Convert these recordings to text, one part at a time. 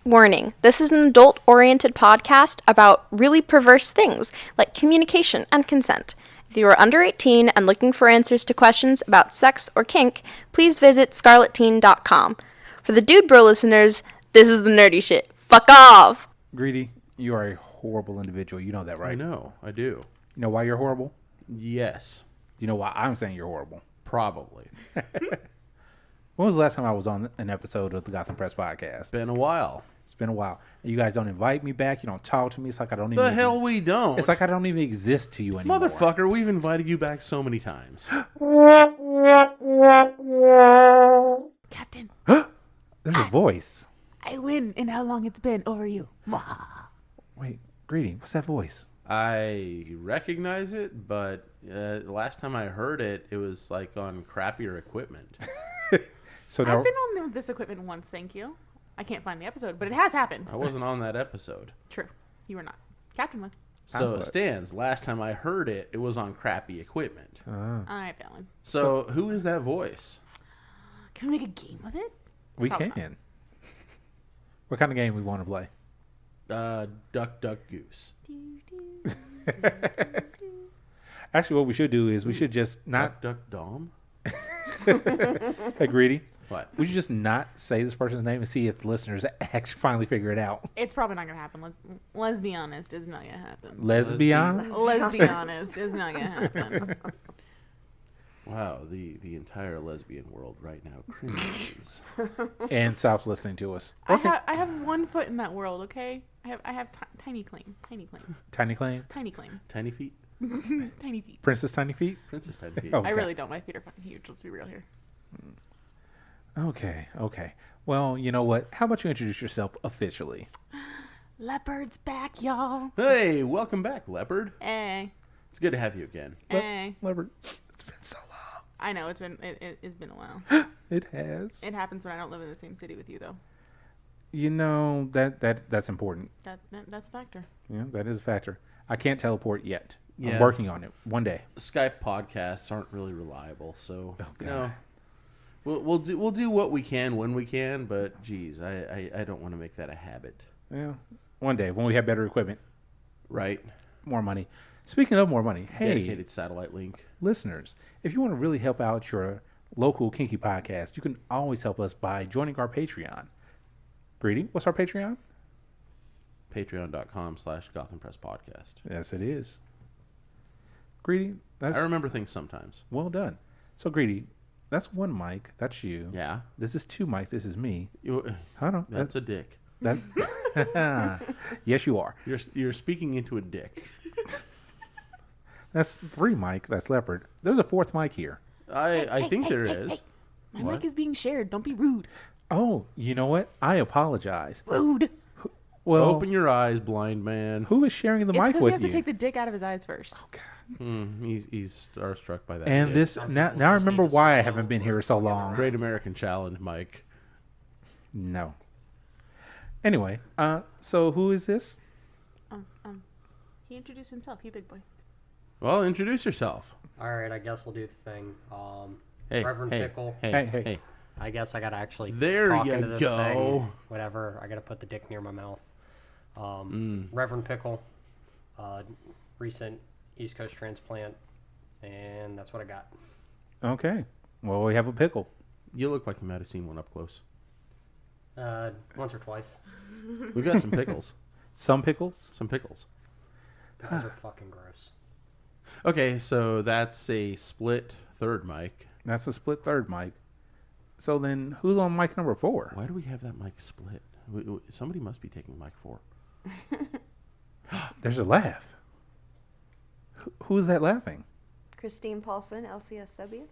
Warning, this is an adult-oriented podcast about really perverse things, like communication and consent. If you are under 18 and looking for answers to questions about sex or kink, please visit scarletteen.com. For the Dude Bro listeners, this is the nerdy shit. Fuck off! Greedy, you are a horrible individual. You know that, right? I know, I do. You know why you're horrible? Yes. You know why I'm saying you're horrible? Probably. When was the last time I was on an episode of the Gotham Press podcast? Been a while. It's been a while. You guys don't invite me back. You don't talk to me. It's like I don't even... The hell we don't. It's like I don't even exist to you anymore. Motherfucker, we've invited you back so many times. Captain, There's a voice. I win in how long it's been over you. Wait, Greedy, what's that voice? I recognize it, but last time I heard it, it was like on crappier equipment. So now, I've been on this equipment once, thank you. I can't find the episode, but it has happened. I wasn't on that episode. True. You were not. Captain was. So it stands. Last time I heard it, it was on crappy equipment. All right, Fallon. So who is that voice? Can we make a game of it? we Probably can. What kind of game we want to play? Duck, duck, goose. Actually, what we should do is we should just not... Duck, duck, dom? Hey, Greedy. What? We should just not say this person's name and see if the listeners actually finally figure it out. It's probably not going to happen. Let's be honest. It's not going to happen. Let's be honest. Let's be honest. It's not going to happen. Wow, the entire lesbian world right now cringes. And stops listening to us. I have 1 foot in that world, okay? I have tiny claim. Tiny claim. Tiny claim? Tiny claim. Tiny feet? Tiny feet. Princess Tiny Feet? Princess Tiny Feet. Oh. I really don't. My feet are fucking huge. Let's be real here. Okay. Well, you know what? How about you introduce yourself officially? Leopard's back, y'all. Hey, welcome back, Leopard. Hey. It's good to have you again. Hey. Leopard, it's been so long. I know it's been a while. It has. It happens when I don't live in the same city with you, though. You know, that's important. That's a factor. Yeah, that is a factor. I can't teleport yet. Yeah. I'm working on it. One day. Skype podcasts aren't really reliable, so Oh, you God. know, we'll do what we can when we can. But geez, I don't want to make that a habit. Yeah. One day when we have better equipment, Right? more money. Speaking of more money, hey, Dedicated satellite link. listeners, if you want to really help out your local kinky podcast, you can always help us by joining our Patreon. Greedy, what's our Patreon? Patreon.com/Gotham Press Podcast. Yes, it is. Greedy, that's I remember things sometimes. well done. So, Greedy, that's one mic. That's you. Yeah. This is two mic. This is me. You, I don't know. that's a dick. That. Yes, you are. You're speaking into a dick. That's three mic. That's Leopard. There's a fourth mic here. I think there is. My What? mic is being shared. Don't be rude. Oh, you know what? I apologize. Rude. Well, Open your eyes, blind man. who is sharing the It's mic because he with has you? to take the dick out of his eyes first. He's starstruck by that. And dick. this now I remember why I haven't been here so long. Great American Challenge, Mike. No. Anyway, so who is this? He introduced himself. He big boy. Well, introduce yourself. All right, I guess we'll do the thing. Hey, Reverend hey, Pickle. Hey. I guess I gotta actually There talk you into this go. thing. Whatever. I gotta put the dick near my mouth. Reverend Pickle, recent East Coast transplant, and that's what I got. Okay. Well, we have a pickle. You look like you might have seen one up close. Once or twice. We've got some pickles. Some pickles. Some pickles. Those are fucking gross. Okay, so that's a split third mic. That's a split third mic. So then, who's on mic number 4? Why do we have that mic split? Somebody must be taking mic 4. There's a laugh. Who is that laughing? Christine Paulson, LCSW,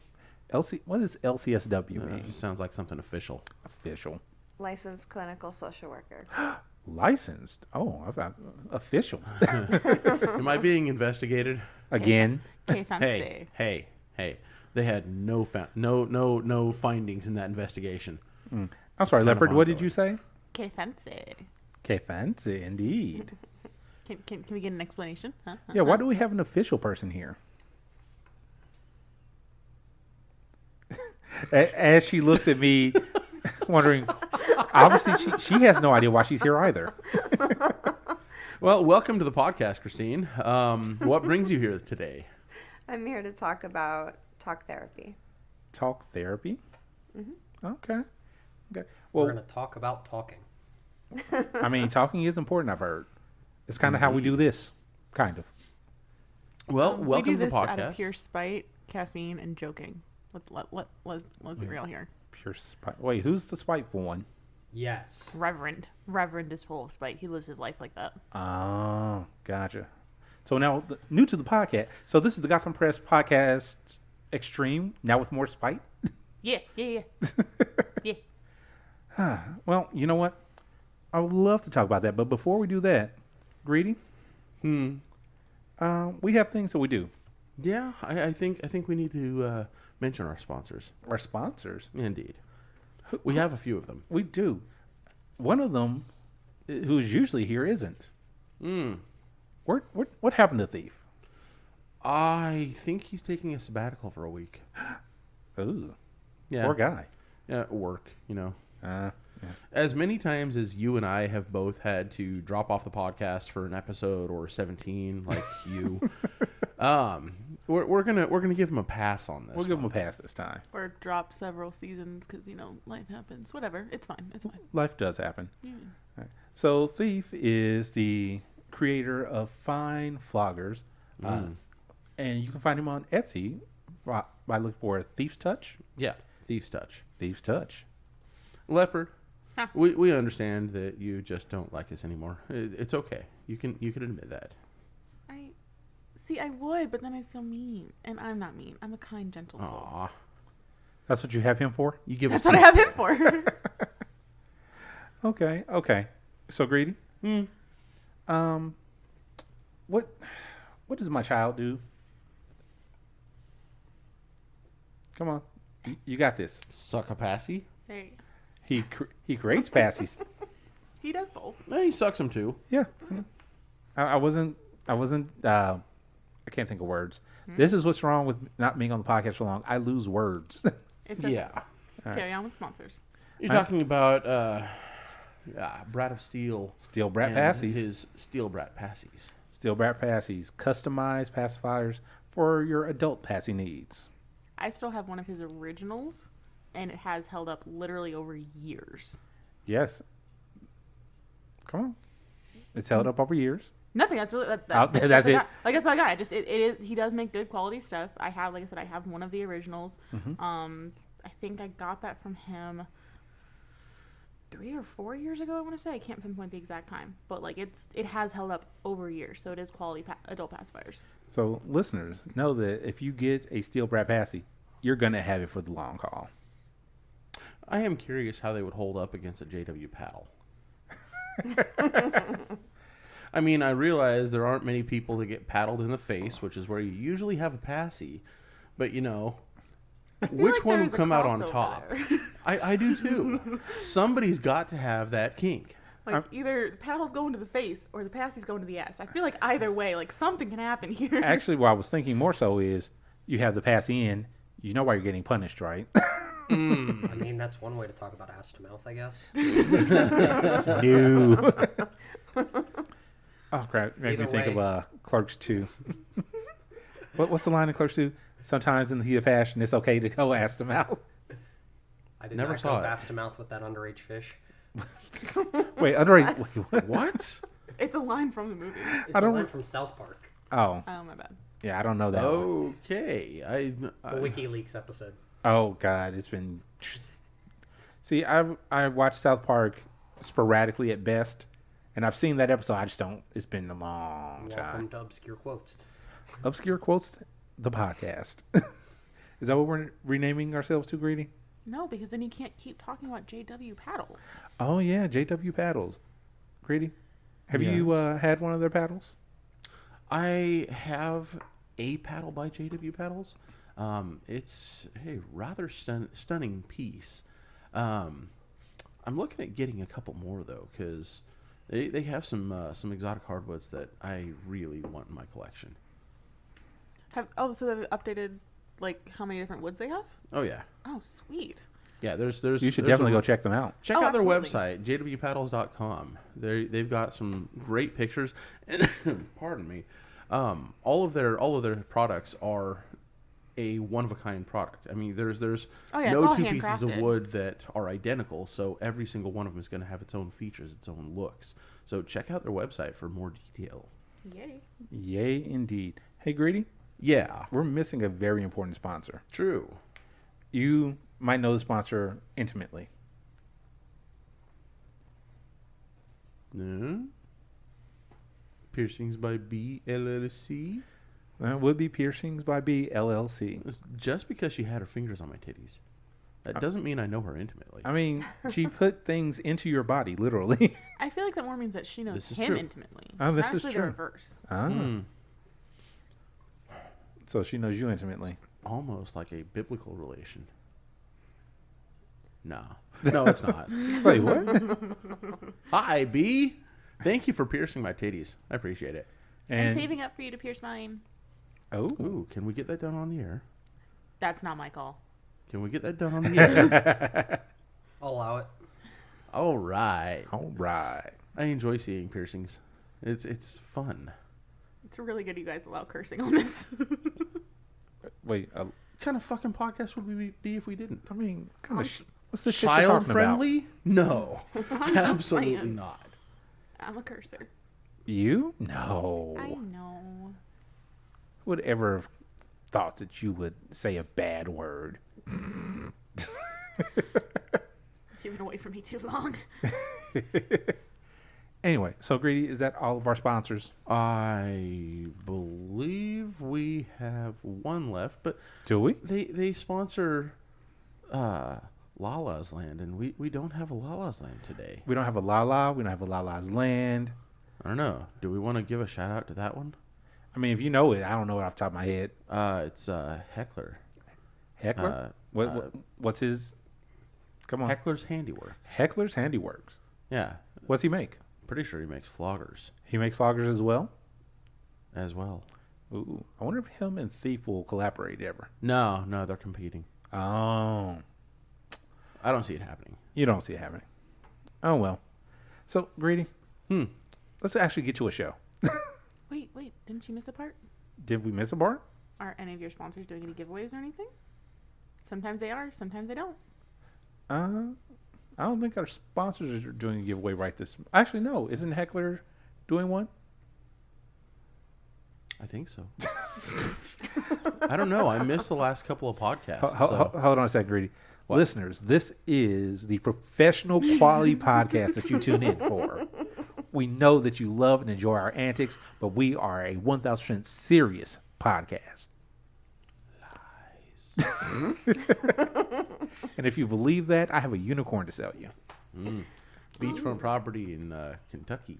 What does LCSW It mean? just sounds like something official. Official. licensed clinical social worker. Licensed. Oh, I've got official. Am I being investigated? Again. Okay, fancy. Hey. They had no findings in that investigation. I'm sorry, kind of Leopard. What did ongoing. you say? Okay, fancy. Okay, fancy indeed. Can we get an explanation? Huh? Yeah, why do we have an official person here? As she looks at me wondering. Obviously, she has no idea why she's here either. Well, welcome to the podcast, Christine. What brings you here today? I'm here to talk about talk therapy. Talk therapy? Mm-hmm. Okay. We're Well, going to talk about talking. I mean, talking is important, I've heard. It's kind of how we do this. Kind of. Well, We welcome do to the this out of podcast. pure spite, caffeine, and joking. Let's be real here. Pure spite. Wait, who's the spiteful one? Yes. Reverend is full of spite. He lives his life like that. Oh, gotcha. So now, new to the podcast. So this is the Gotham Press Podcast Extreme, now with more spite? Yeah. Well, you know what? I would love to talk about that, but before we do that, Greedy, we have things that we do. Yeah, I think we need to mention our sponsors. Our sponsors, Indeed. We have a few of them. we do. One of them, who's usually here, isn't. What happened to Thief? I think he's taking a sabbatical for a week. Ooh, Yeah. poor guy. Yeah, work, Yeah. As many times as you and I have both had to drop off the podcast for an episode or 17, like you, we're gonna give him a pass on this. We'll give him a pass this time. Or drop several seasons because life happens. Whatever. It's fine. Life does happen. Right. So Thief is the creator of Fine Floggers, and you can find him on Etsy by looking for Thief's Touch. Yeah, Thief's Touch. Thief's Touch. Leopard. Huh. We understand that you just don't like us anymore. It's okay. You can admit that. I would, but then I'd feel mean, and I'm not mean. I'm a kind, gentle soul. Aw, That's what you have him for? you give That's us. what I have him for. Okay. So Greedy. What does my child do? Come on, you got this. Suck a passy. There you go. He creates passies. He does both. No, he sucks them too. Yeah. I wasn't. I can't think of words. This is what's wrong with not being on the podcast for long. I lose words. It's Yeah. Carry on with sponsors. You're talking about Brat of Steel. Steel Brat and passies. His Steel Brat passies. Steel Brat passies. Customized pacifiers for your adult passy needs. I still have one of his originals, and it has held up literally over years. Yes. Come on. It's held up over years. Nothing. That's really That's that's it. Like that's all I got. It is. He does make good quality stuff. I have, like I said, I have one of the originals. I think I got that from him 3 or 4 years ago. I want to say I can't pinpoint the exact time, but like it has held up over years. So it is quality adult pacifiers. So listeners, know that if you get a Steel Brat passy, you're gonna have it for the long haul. I am curious how they would hold up against a JW paddle. I mean, I realize there aren't many people that get paddled in the face, which is where you usually have a passy. But, which like one there's would a come out on crossover top? there. I do too. Somebody's got to have that kink. Like either the paddle's going to the face or the passy's going to the ass. I feel like either way, like something can happen here. Actually, what I was thinking more so is you have the passy in, you know why you're getting punished, right? I mean, that's one way to talk about ass to mouth, I guess. You. Oh crap! Make Either me think way. of Clerks 2. What's the line in Clerks 2? Sometimes in the heat of passion, it's okay to go ass to mouth. I did Never not saw go it. ass to mouth with that underage fish. Wait, underage. What? What? It's a line from the movie. It's I a don't- line from South Park, Oh, Oh, my bad. yeah, I don't know that one. Okay. the WikiLeaks episode. Oh God, it's been. See, I watch South Park sporadically at best, and I've seen that episode. I just don't. It's been a long time. Welcome to Obscure Quotes. Obscure Quotes, the podcast. Is that what we're renaming ourselves to, Greedy? No, because then you can't keep talking about JW paddles. Oh yeah, JW paddles. Greedy, have you had one of their paddles? I have a paddle by JW Paddles. It's a rather stunning piece. I'm looking at getting a couple more though, because they have some exotic hardwoods that I really want in my collection. So they've updated like how many different woods they have? Oh yeah. Oh, sweet. Yeah, there's. You should definitely go check them out. Check Oh, out their absolutely. website, jwpaddles.com. They've got some great pictures. And pardon me. All of their products are a one-of-a-kind product. I mean, there's Oh, yeah, it's no all two pieces of handcrafted. wood that are identical, so every single one of them is going to have its own features, its own looks. So check out their website for more detail. Yay. Yay, indeed. Hey, Greedy, Yeah, we're missing a very important sponsor. true. You might know the sponsor intimately. No? Piercings by Bee LLC? That would be Piercings by Bee LLC. It's just because she had her fingers on my titties. That doesn't mean I know her intimately. I mean, she put things into your body, literally. I feel like that more means that she knows This is him true. intimately. Oh, this Not is necessarily true. the reverse. Ah. So she knows you intimately. Almost like a biblical relation. No. No, it's not. Wait, what? Hi, Bee. Thank you for piercing my titties. I appreciate it. I'm And saving up for you to pierce mine. oh, Ooh, can we get that done on the air? That's not my call. Can we get that done on the air? I'll allow it. All right. all right. I enjoy seeing piercings. It's fun. It's really good you guys allow cursing on this. Wait, What kind of fucking podcast would we be if we didn't? I mean, kind of what's the shit you're Child talking about? friendly? No. I'm just Absolutely playing. not. I'm a cursor. You? No. I know. Who would ever have thought that you would say a bad word? You've been away from me too long. Anyway, so Greedy, is that all of our sponsors? I believe we have one left, but Do we? they sponsor Lala's Land, and we don't have a Lala's Land today. We don't have a Lala. We don't have a Lala's Land. I don't know. Do we want to give a shout out to that one? I mean, if you know it, I don't know it off the top of my head. It's Heckler. Heckler? What's his? Come on. Heckler's Handiwork. Heckler's Handiworks. Yeah, What's he make? pretty sure he makes floggers He makes loggers as well. as well. Ooh, I wonder if him and Thief will collaborate ever. No, they're competing. Oh, I don't see it happening. you don't see it happening. Oh well. So Greedy, let's actually get you a show. Wait, didn't you miss a part? Did we miss a part? Are any of your sponsors doing any giveaways or anything? Sometimes they are, sometimes they don't. I don't think our sponsors are doing a giveaway right this. Actually, no. Isn't Heckler doing one? I think so. I don't know. I missed the last couple of podcasts. Hold on a second, Greedy. Listeners, this is the professional quality podcast that you tune in for. We know that you love and enjoy our antics, but we are a 1,000% serious podcast. And if you believe that, I have a unicorn to sell you. Beachfront property in Kentucky.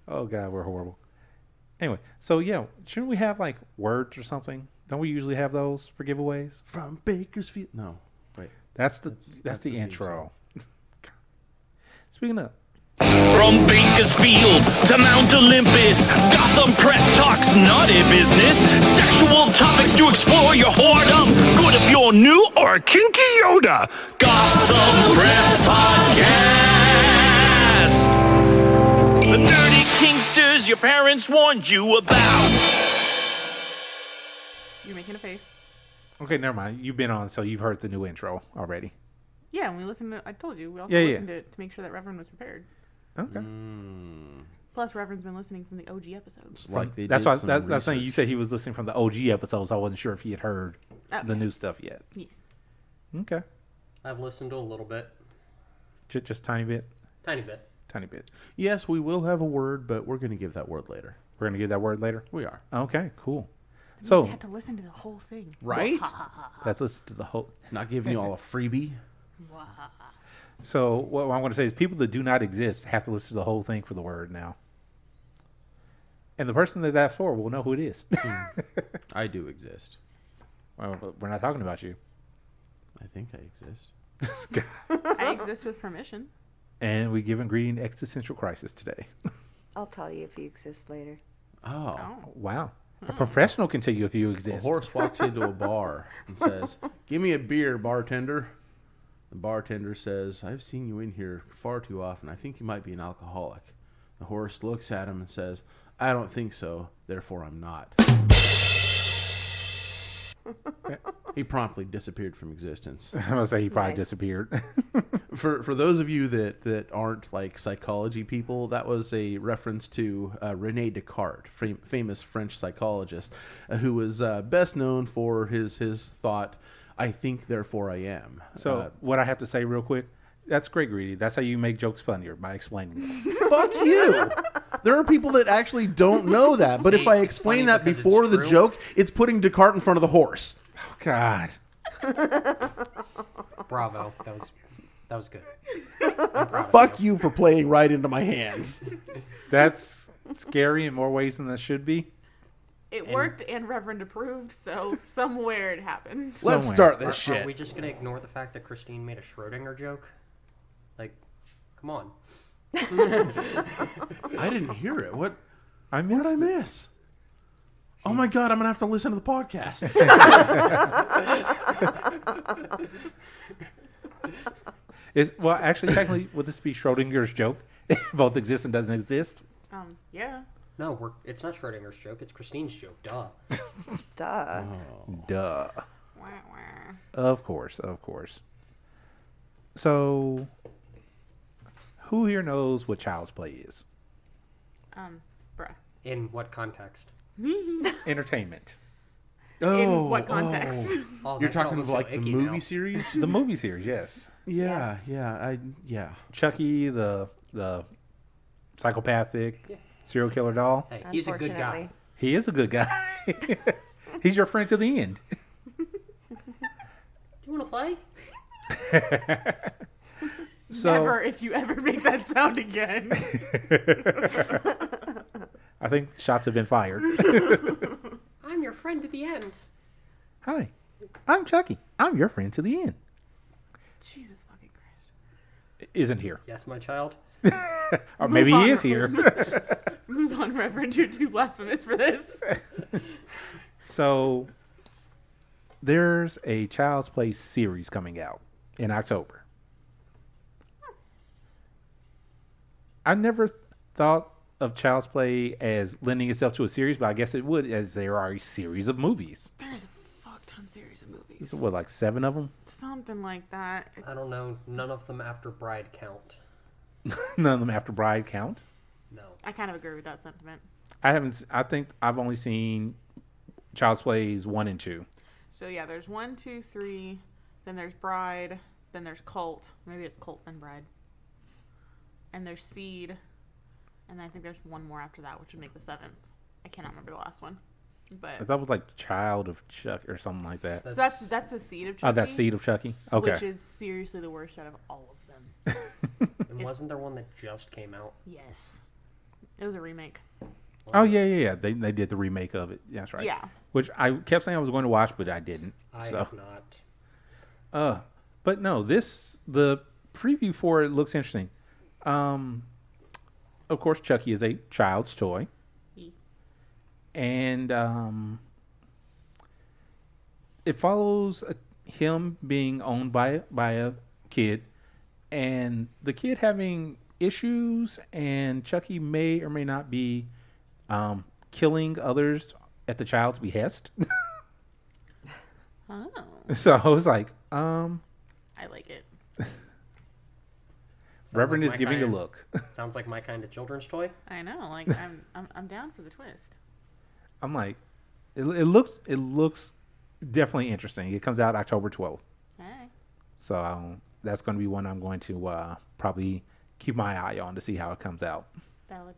Oh, God, we're horrible. Anyway, so yeah, shouldn't we have like words or something? Don't we usually have those for giveaways? From Bakersfield. No, wait. That's the the theme intro. Speaking of, From Bakersfield to Mount Olympus, Gotham Press talks naughty business. Sexual topics to explore your whoredom. Good if you're new or a kinky Yoda. Gotham Press Podcast. The dirty kinksters your parents warned you about. You're making a face. okay, never mind. You've been on, so you've heard the new intro already. Yeah, when we listened to I told you, we also Yeah, yeah. listened to it to make sure that Reverend was prepared. Okay, Plus, Reverend's been listening from the OG episodes. Like they that's did why some that's saying you research. said he was listening from the OG episodes. I wasn't sure if he had heard the new yes. stuff yet. Yes. Okay, I've listened to a little bit, just tiny bit, tiny bit. tiny bit. Yes, we will have a word, but we're going to give that word later. We're gonna get that word later. We are. Okay, cool. I So had to listen to the whole thing. Right? that listen to the whole. Not giving you all a freebie. So what I'm going to say is people that do not exist have to listen to the whole thing for the word now. And the person that that's for will know who it is. I do exist. Well, but we're not talking about you. I think I exist. I exist with permission. And we give ingredient existential crisis today. I'll tell you if you exist later. Oh. Oh. Wow. A professional can tell you if you A exist. horse walks into a bar and says, "Give me a beer, bartender." The bartender says, "I've seen you in here far too often. I think you might be an alcoholic." The horse looks at him and says, "I don't think so, therefore I'm not." He promptly disappeared from existence. I'm gonna say he probably Nice. disappeared. For those of you that aren't like psychology people, that was a reference to René Descartes, famous French psychologist, who was best known for his thought, "I think, therefore I am." So what I have to say real quick, that's great, Greedy. That's how you make jokes funnier, by explaining them. Fuck you. There are people that actually don't know that, but if I explain funny that because it's before the true. joke, it's putting Descartes in front of the horse. Oh, God. Bravo. That was good. I'm proud of Fuck you for playing right into my hands. That's scary in more ways than that should be. It worked and Reverend approved, so somewhere it happened. Let's Somewhere. start this Are shit. we just gonna ignore the fact that Christine made a Schrodinger joke? Like, come on. I didn't hear it. What I did missed I it. miss? Oh my God, I'm going to have to listen to the podcast. Well, actually, technically, would this be Schrodinger's joke? Both exist and doesn't exist? Yeah. No, it's not Schrodinger's joke. It's Christine's joke. Duh. Duh. Duh. Wah, wah. Of course, of course. So, who here knows what child's play is? Bruh. In what context? Entertainment. In what context? Oh, You're that could talking almost about like feel the icky movie now. series? The movie series, yes. Yeah, Yes. yeah. Chucky, the psychopathic serial killer doll. Hey, he's a good guy. Unfortunately. He is a good guy. He's your friend to the end. Do you want to play? So, Never if you ever make that sound again. I think shots have been fired. I'm your friend to the end. Hi, I'm Chucky. I'm your friend to the end. Jesus fucking Christ. Isn't here. Yes, my child. Or maybe on. he is here. Move on, Reverend. You're too blasphemous for this. So, there's a Child's Play series coming out in October. I never thought of Child's Play as lending itself to a series, but I guess it would, as there are a series of movies. There's a fuck ton series of movies. So what, like 7 of them? Something like that. I don't know. None of them after Bride count. None of them after Bride count. No. I kind of agree with that sentiment. I think I've only seen Child's Plays 1 and 2. So yeah, there's 1, 2, 3. Then there's Bride. Then there's Cult. Maybe it's Cult and Bride. And there's Seed. And then I think there's one more after that, which would make the 7th. I cannot remember the last one. But I thought it was like Child of Chuck or something like that. so that's the Seed of Chucky. Oh, that's Seed of Chucky? Okay. Which is seriously the worst out of all of them. And wasn't there one that just came out? Yes. It was a remake. Oh, yeah. They did the remake of it. That's right. Yeah. Which I kept saying I was going to watch, but I didn't. I So, have not. but no, the preview for it looks interesting. Of course, Chucky is a child's toy. And it follows him being owned by a kid, and the kid having issues, and Chucky may or may not be killing others at the child's behest. Oh. So I was like, I like it. Reverend like is my giving a kind. look. Sounds like my kind of children's toy. I know. Like I'm down for the twist. I'm like, it looks definitely interesting. It comes out October 12th. Hey. So that's going to be one I'm going to probably keep my eye on to see how it comes out. Valid.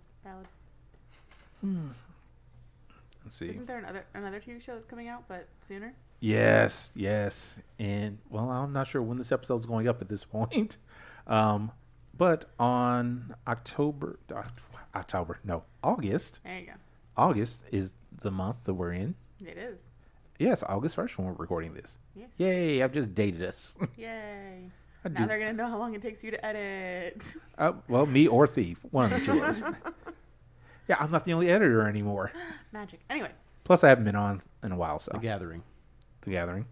Let's see. Isn't there another TV show that's coming out, but sooner? Yes. And, well, I'm not sure when this episode is going up at this point. But on August. There you go. August is the month that we're in. It is. Yes, August 1st when we're recording this. Yes. Yay, I've just dated us. Yay. I Now do- they're gonna know how long it takes you to edit. well, me or Thief. One of the two of us. Yeah, I'm not the only editor anymore. Magic. Anyway, Plus, I haven't been on in a while, so. The Gathering. The Gathering.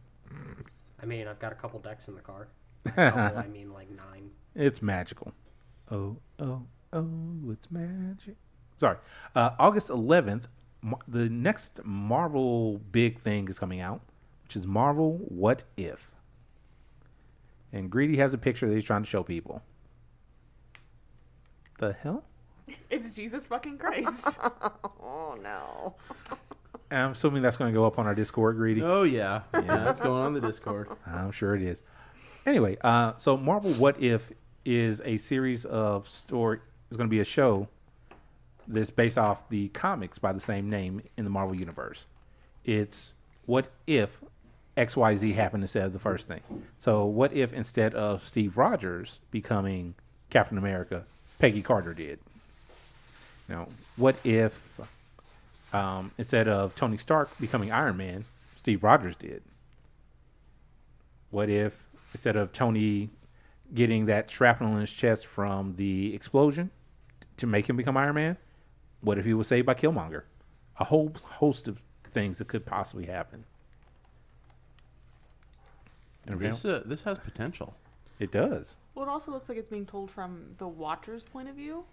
I mean, I've got a couple decks in the car. Couple, I mean, like 9. It's magical. Oh, it's magic. Sorry. August 11th, the next Marvel big thing is coming out, which is Marvel What If. And Greedy has a picture that he's trying to show people. The hell? It's Jesus fucking Christ. Oh no. I'm assuming that's going to go up on our Discord, Greedy. Oh, yeah. Yeah, it's going on the Discord. I'm sure it is. Anyway, so Marvel What If is a series of story. It's going to be a show that's based off the comics by the same name in the Marvel Universe. It's what if XYZ happened instead of the first thing. So what if instead of Steve Rogers becoming Captain America, Peggy Carter did? You know, what if instead of Tony Stark becoming Iron Man, Steve Rogers did? What if instead of Tony getting that shrapnel in his chest from the explosion to make him become Iron Man, what if he was saved by Killmonger? A whole host of things that could possibly happen. This has potential. It does. Well, it also looks like it's being told from the watcher's point of view,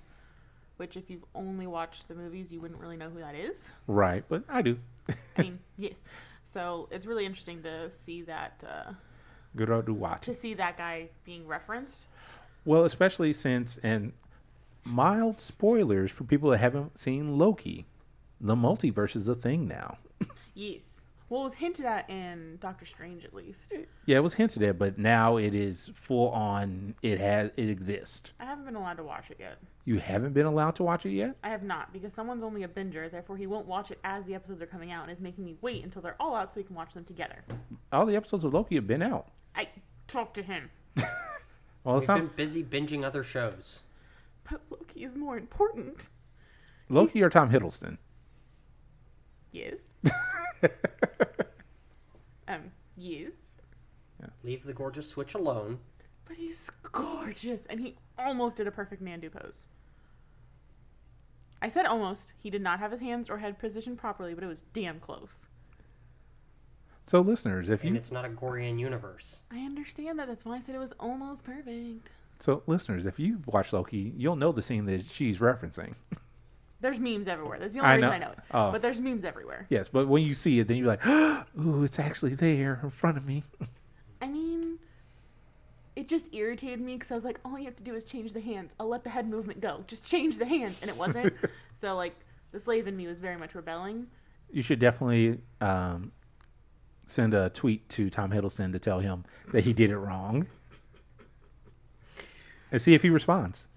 which if you've only watched the movies, you wouldn't really know who that is. Right, but I do. I mean, yes. So it's really interesting to see that. Good old do watch. To see that guy being referenced. Well, especially since, and mild spoilers for people that haven't seen Loki, the multiverse is a thing now. Yes. Well, it was hinted at in Doctor Strange, at least. Yeah, it was hinted at, but now it is full on. It exists. I haven't been allowed to watch it yet. You haven't been allowed to watch it yet? I have not, because someone's only a binger, therefore he won't watch it as the episodes are coming out and is making me wait until they're all out so we can watch them together. All the episodes of Loki have been out. I talked to him. Well, it's We've not been busy binging other shows. But Loki is more important. Loki or Tom Hiddleston. Yes. Yes. Leave the gorgeous switch alone. But he's gorgeous, and he almost did a perfect Mandu pose. I said almost. He did not have his hands or head positioned properly, but it was damn close. So, listeners, And it's not a Gorian universe. I understand that. That's why I said it was almost perfect. So, listeners, if you've watched Loki, you'll know the scene that she's referencing. There's memes everywhere. That's the only reason I know it. Oh. But there's memes everywhere. Yes, but when you see it, then you're like, ooh, it's actually there in front of me. I mean, it just irritated me because I was like, all you have to do is change the hands. I'll let the head movement go. Just change the hands. And it wasn't. So, like, the slave in me was very much rebelling. You should definitely send a tweet to Tom Hiddleston to tell him that he did it wrong. And see if he responds.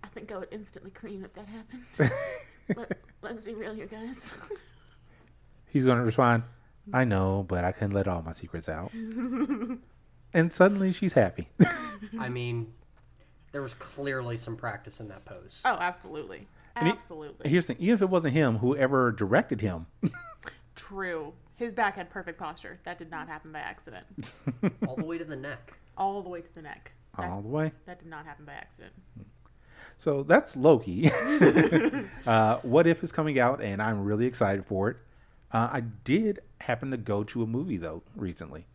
I think I would instantly cream if that happened. Let's be real here, guys. He's going to respond, I know, but I couldn't let all my secrets out. And suddenly she's happy. I mean, there was clearly some practice in that pose. Oh, absolutely. Absolutely. Here's the thing. Even if it wasn't him, whoever directed him. True. His back had perfect posture. That did not happen by accident. All the way to the neck. All the way to the neck. All the way. That did not happen by accident. So that's Loki. What If is coming out, and I'm really excited for it. I did happen to go to a movie, though, recently.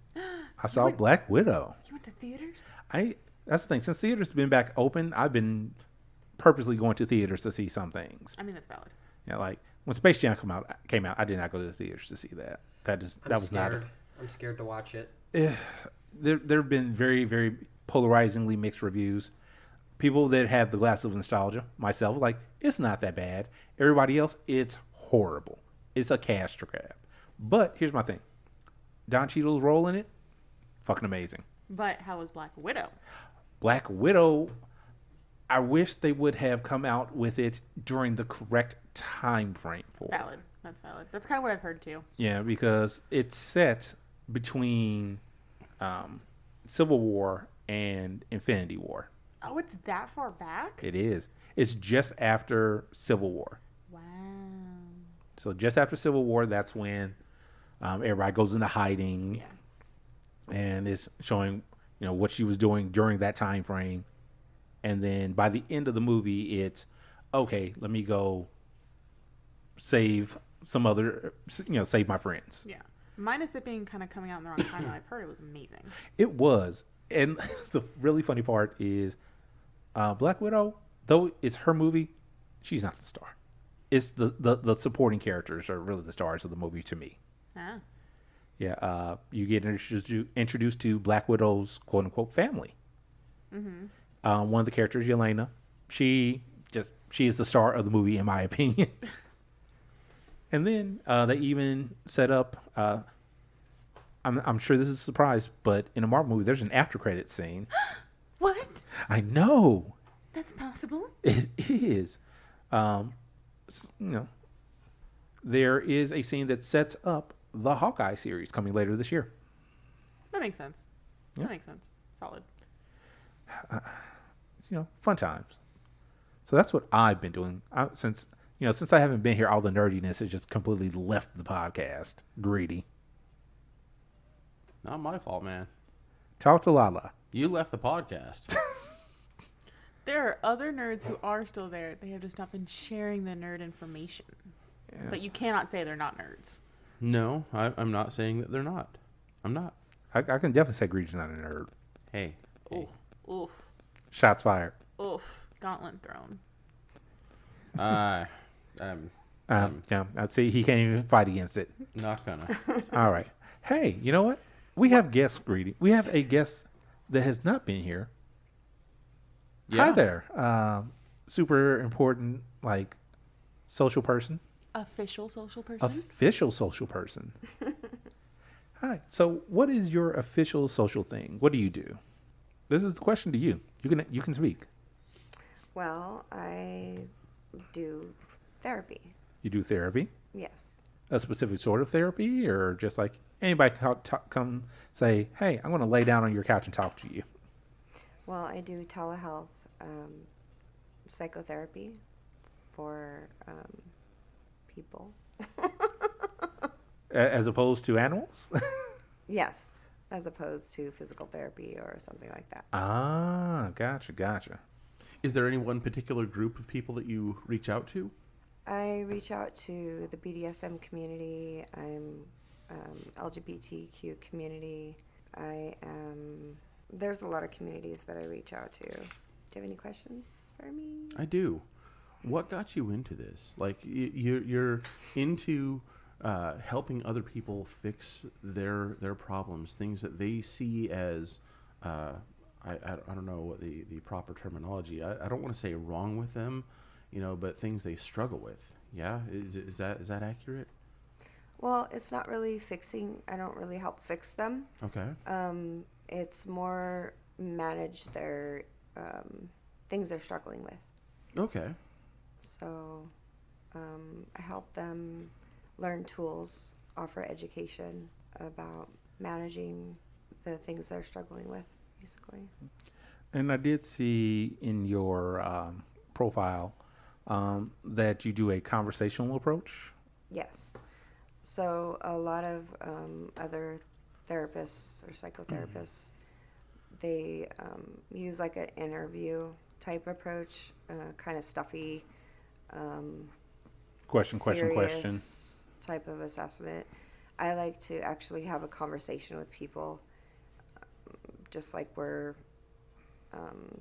I saw Black Widow. You went to theaters? That's the thing. Since theaters have been back open, I've been purposely going to theaters to see some things. I mean, that's valid. Yeah, like when Space Jam came out, I did not go to the theaters to see that. That was scared. I'm scared to watch it. There have been very, very polarizingly mixed reviews. People that have the glass of nostalgia, myself, like, it's not that bad. Everybody else, it's horrible. It's a cash grab. But here's my thing. Don Cheadle's role in it, fucking amazing. But how was Black Widow? Black Widow, I wish they would have come out with it during the correct time frame for it. Valid. That's valid. That's kind of what I've heard, too. Yeah, because it's set between Civil War and Infinity War. Oh, it's that far back? It is. It's just after Civil War. Wow. So just after Civil War, that's when everybody goes into hiding. Yeah. And it's showing, what she was doing during that time frame. And then by the end of the movie, it's, okay, let me go save some other, Save My Friends. Yeah. Minus it being kind of coming out in the wrong time, I've heard it was amazing. It was. And the really funny part is Black Widow, though it's her movie, she's not the star. It's the supporting characters are really the stars of the movie to me. Ah. Yeah, you get introduced to Black Widow's quote-unquote family. Mm-hmm. One of the characters, Yelena, she is the star of the movie, in my opinion. And then they even set up, I'm sure this is a surprise, but in a Marvel movie, there's an after-credit scene. What? I know. That's possible? It is. There is a scene that sets up the Hawkeye series coming later this year. That makes sense. Yeah. That makes sense. Solid. Fun times. So that's what I've been doing since I haven't been here. All the nerdiness has just completely left the podcast. Greedy. Not my fault, man. Talk to Lala. You left the podcast. There are other nerds who are still there. They have just not been sharing the nerd information. Yeah. But you cannot say they're not nerds. No, I'm not saying that they're not. I'm not. I can definitely say Greedy's not a nerd. Hey. Oof. Oof. Shots fired. Oof. Gauntlet thrown. Yeah, I'd say he can't even fight against it. Not gonna. All right. Hey, you know what? We have guests, Greedy. We have a guest that has not been here. Yeah. Hi there. Super important, social person. Official social person? Official social person. Hi. So, what is your official social thing? What do you do? This is the question to you. You can speak. Well, I do therapy. You do therapy? Yes. A specific sort of therapy, or just like anybody can come say, "Hey, I'm going to lay down on your couch and talk to you." Well, I do telehealth psychotherapy for people. As opposed to animals? Yes, as opposed to physical therapy or something like that. Ah, gotcha. Is there any one particular group of people that you reach out to? I reach out to the BDSM community. I'm LGBTQ community. There's a lot of communities that I reach out to. Do you have any questions for me? I do. What got you into this? Like, you're into helping other people fix their problems, things that they see as, I don't know what the proper terminology. I don't want to say wrong with them, but things they struggle with. Yeah, is that accurate? Well, it's not really fixing. I don't really help fix them. Okay. It's more manage their things they're struggling with. Okay. So I help them learn tools, offer education about managing the things they're struggling with, basically. And I did see in your profile that you do a conversational approach. Yes. So a lot of other therapists or psychotherapists, they use like an interview type approach, kind of stuffy, question type of assessment. I like to actually have a conversation with people, just like we're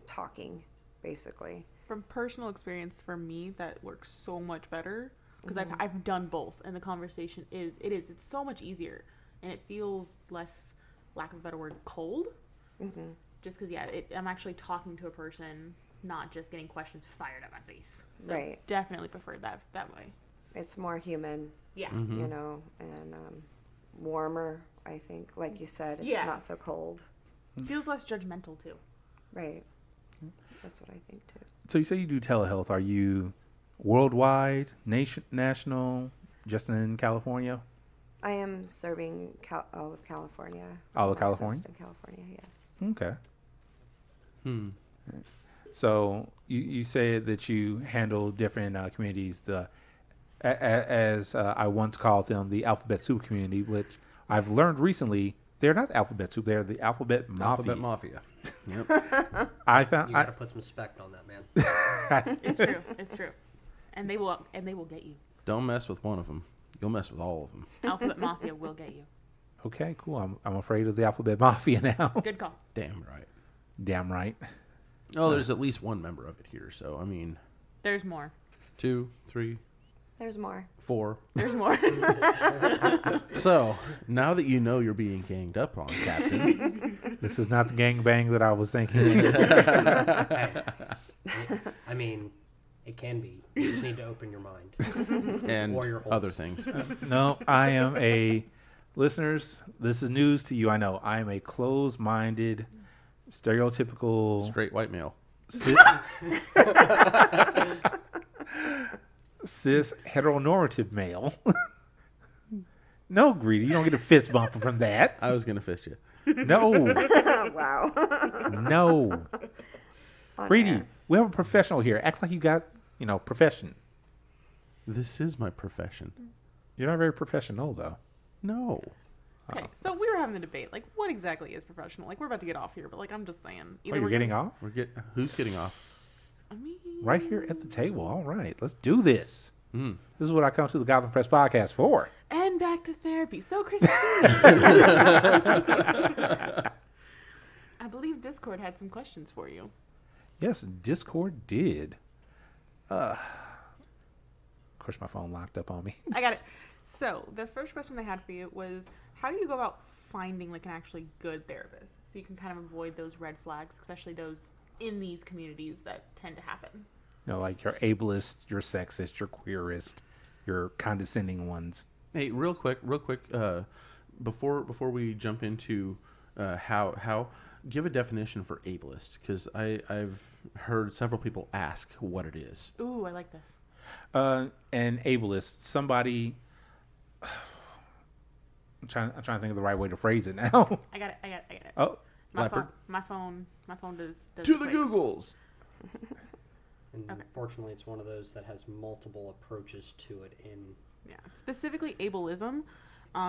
talking, basically. From personal experience, for me, that works so much better because I've done both, and the conversation it's so much easier, and it feels less, lack of a better word, cold. Mm-hmm. Just because I'm actually talking to a person, not just getting questions fired at my face. So Right. Definitely prefer that way. It's more human. Yeah. Mm-hmm. And warmer, I think. Like you said, it's Yeah. not so cold. Feels less judgmental too. Right. That's what I think too. So you say you do telehealth. Are you worldwide, national, just in California? I am serving all of California. All of California? In California, yes. Okay. Hmm. So you say that you handle different communities. As I once called them, the Alphabet Soup community, which I've learned recently, they're not Alphabet Soup. They're the Alphabet Mafia. Alphabet Mafia. Yep. I found. You gotta put some respect on that, man. It's true. It's true. And they will get you. Don't mess with one of them. You'll mess with all of them. Alphabet Mafia will get you. Okay, cool. I'm afraid of the Alphabet Mafia now. Good call. Damn right. Damn right. Oh, there's at least one member of it here. So, I mean, There's more. 2, 3, There's more. 4. There's more. So, now that you know you're being ganged up on, Captain. This is not the gangbang that I was thinking. Hey, I mean, it can be. You just need to open your mind. and Or your holes. other things. No, I am listeners, this is news to you. I know. I am a closed-minded, stereotypical Straight white male. cis heteronormative male. No, Greedy, you don't get a fist bump from that. I was going to fist you. No, Wow. no. On Greedy, air. we have a professional here. Act like you got, profession. This is my profession. You're not very professional, though. No. Okay, so we were having a debate. Like, what exactly is professional? Like, we're about to get off here, but, like, I'm just saying. Oh, you're getting off? Who's getting off? I mean, Right here at the table. All right, let's do this. Mm. This is what I come to the Gotham Press podcast for. and back to therapy. So, Christine. I believe Discord had some questions for you. Yes, Discord did. Of course, my phone locked up on me. I got it. So, the first question they had for you was, how do you go about finding, like, an actually good therapist? So you can kind of avoid those red flags, especially those in these communities that tend to happen. Like your ableist, your sexist, your queerist, your condescending ones. Hey, real quick, before we jump into how give a definition for ableist, because I've heard several people ask what it is. Ooh, I like this. An ableist, somebody. I'm trying to think of the right way to phrase it now. I got it. Oh, Leopard. My phone does To the clicks. Googles. And Okay. fortunately, it's one of those that has multiple approaches to it. Yeah, specifically ableism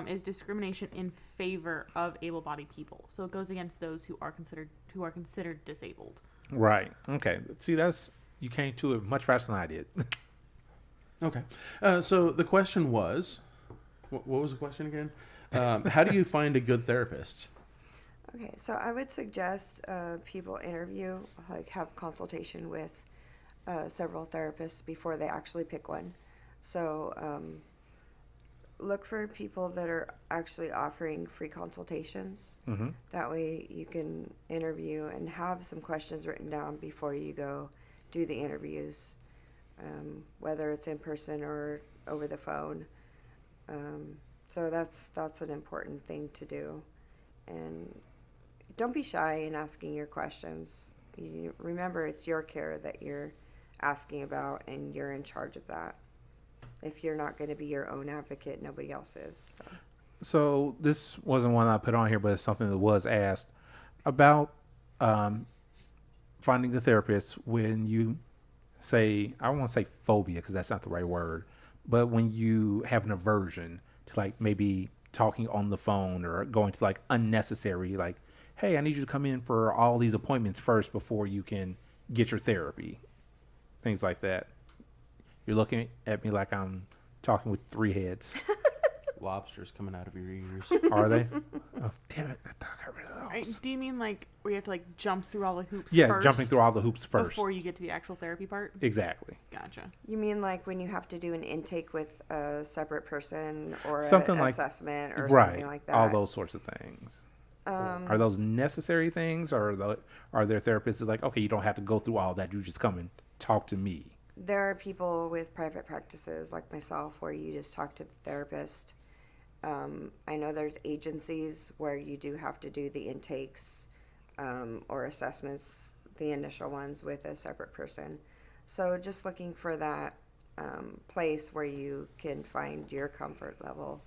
is discrimination in favor of able-bodied people. So it goes against those who are considered disabled. right. Okay. See, you came to it much faster than I did. Okay. So the question was, what was the question again? How do you find a good therapist? Okay, so I would suggest people interview, like have consultation with several therapists before they actually pick one. So look for people that are actually offering free consultations. Mm-hmm. That way you can interview and have some questions written down before you go do the interviews, whether it's in person or over the phone. So that's an important thing to do. And don't be shy in asking your questions. Remember, it's your care that you're asking about, and you're in charge of that. If you're not going to be your own advocate, nobody else is. So this wasn't one I put on here, but it's something that was asked about finding the therapist when you say, I don't want to say phobia because that's not the right word, but when you have an aversion to like maybe talking on the phone or going to like unnecessary, like, hey, I need you to come in for all these appointments first before you can get your therapy. Things like that. You're looking at me like I'm talking with three heads. Lobsters coming out of your ears. Are they? Oh, damn it. I thought I got rid of those. Do you mean like where you have to like jump through all the hoops Yeah, first jumping through all the hoops first. before you get to the actual therapy part? Exactly. Gotcha. You mean like when you have to do an intake with a separate person or Something an like assessment or right, something like that? all those sorts of things. Are those necessary things, or are there therapists that like, okay, you don't have to go through all that. You just come and talk to me. There are people with private practices like myself where you just talk to the therapist. I know there's agencies where you do have to do the intakes or assessments, the initial ones, with a separate person. So just looking for that place where you can find your comfort level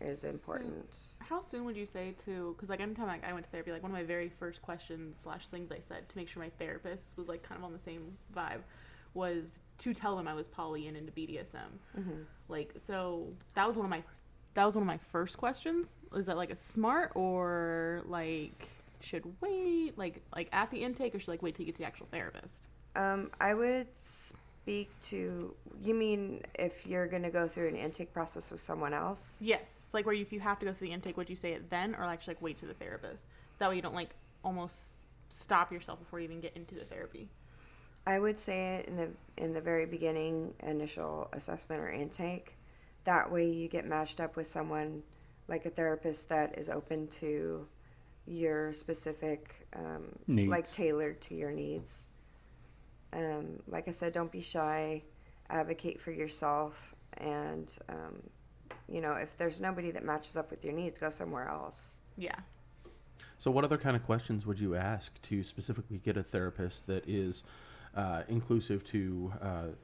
is important. How soon would you say to, because like anytime I went to therapy, like one of my very first questions / things I said to make sure my therapist was like kind of on the same vibe was to tell them I was poly and into BDSM. Mm-hmm. Like, so that was one of my first questions. Is that like a smart, or like should wait like at the intake, or should like wait till you get to the actual therapist? I would speak to, you mean if you're going to go through an intake process with someone else? Yes. Like where if you have to go through the intake, would you say it then or actually like wait to the therapist? That way you don't like almost stop yourself before you even get into the therapy. I would say it in the very beginning, initial assessment or intake. That way you get matched up with someone like a therapist that is open to your specific, needs. like tailored to your needs. Like I said, don't be shy, advocate for yourself, and, you know, if there's nobody that matches up with your needs, go somewhere else. Yeah. So what other kind of questions would you ask to specifically get a therapist that is inclusive to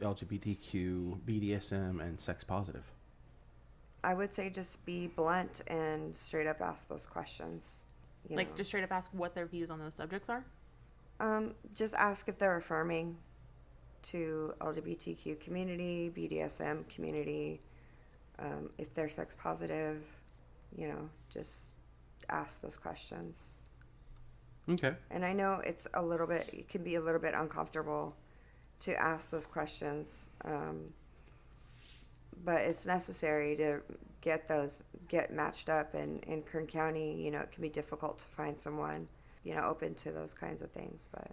LGBTQ, BDSM, and sex positive? I would say just be blunt and straight up ask those questions. You Like know. just straight up ask what their views on those subjects are? Just ask if they're affirming to LGBTQ community, BDSM community, if they're sex positive, you know, just ask those questions. Okay. And I know it can be a little bit uncomfortable to ask those questions, but it's necessary to get matched up. And in Kern County, you know, it can be difficult to find someone, you know, open to those kinds of things. But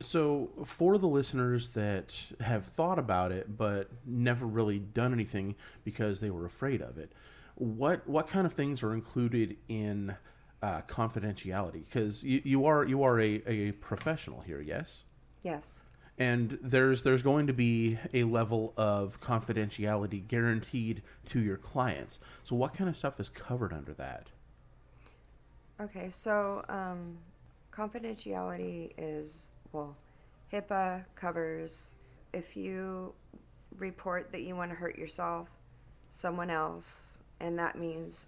So for the listeners that have thought about it but never really done anything because they were afraid of it, what kind of things are included in confidentiality? Because you are a professional here, yes? yes. And there's going to be a level of confidentiality guaranteed to your clients. So what kind of stuff is covered under that? Okay, so confidentiality is, well, HIPAA covers if you report that you want to hurt yourself, someone else, and that means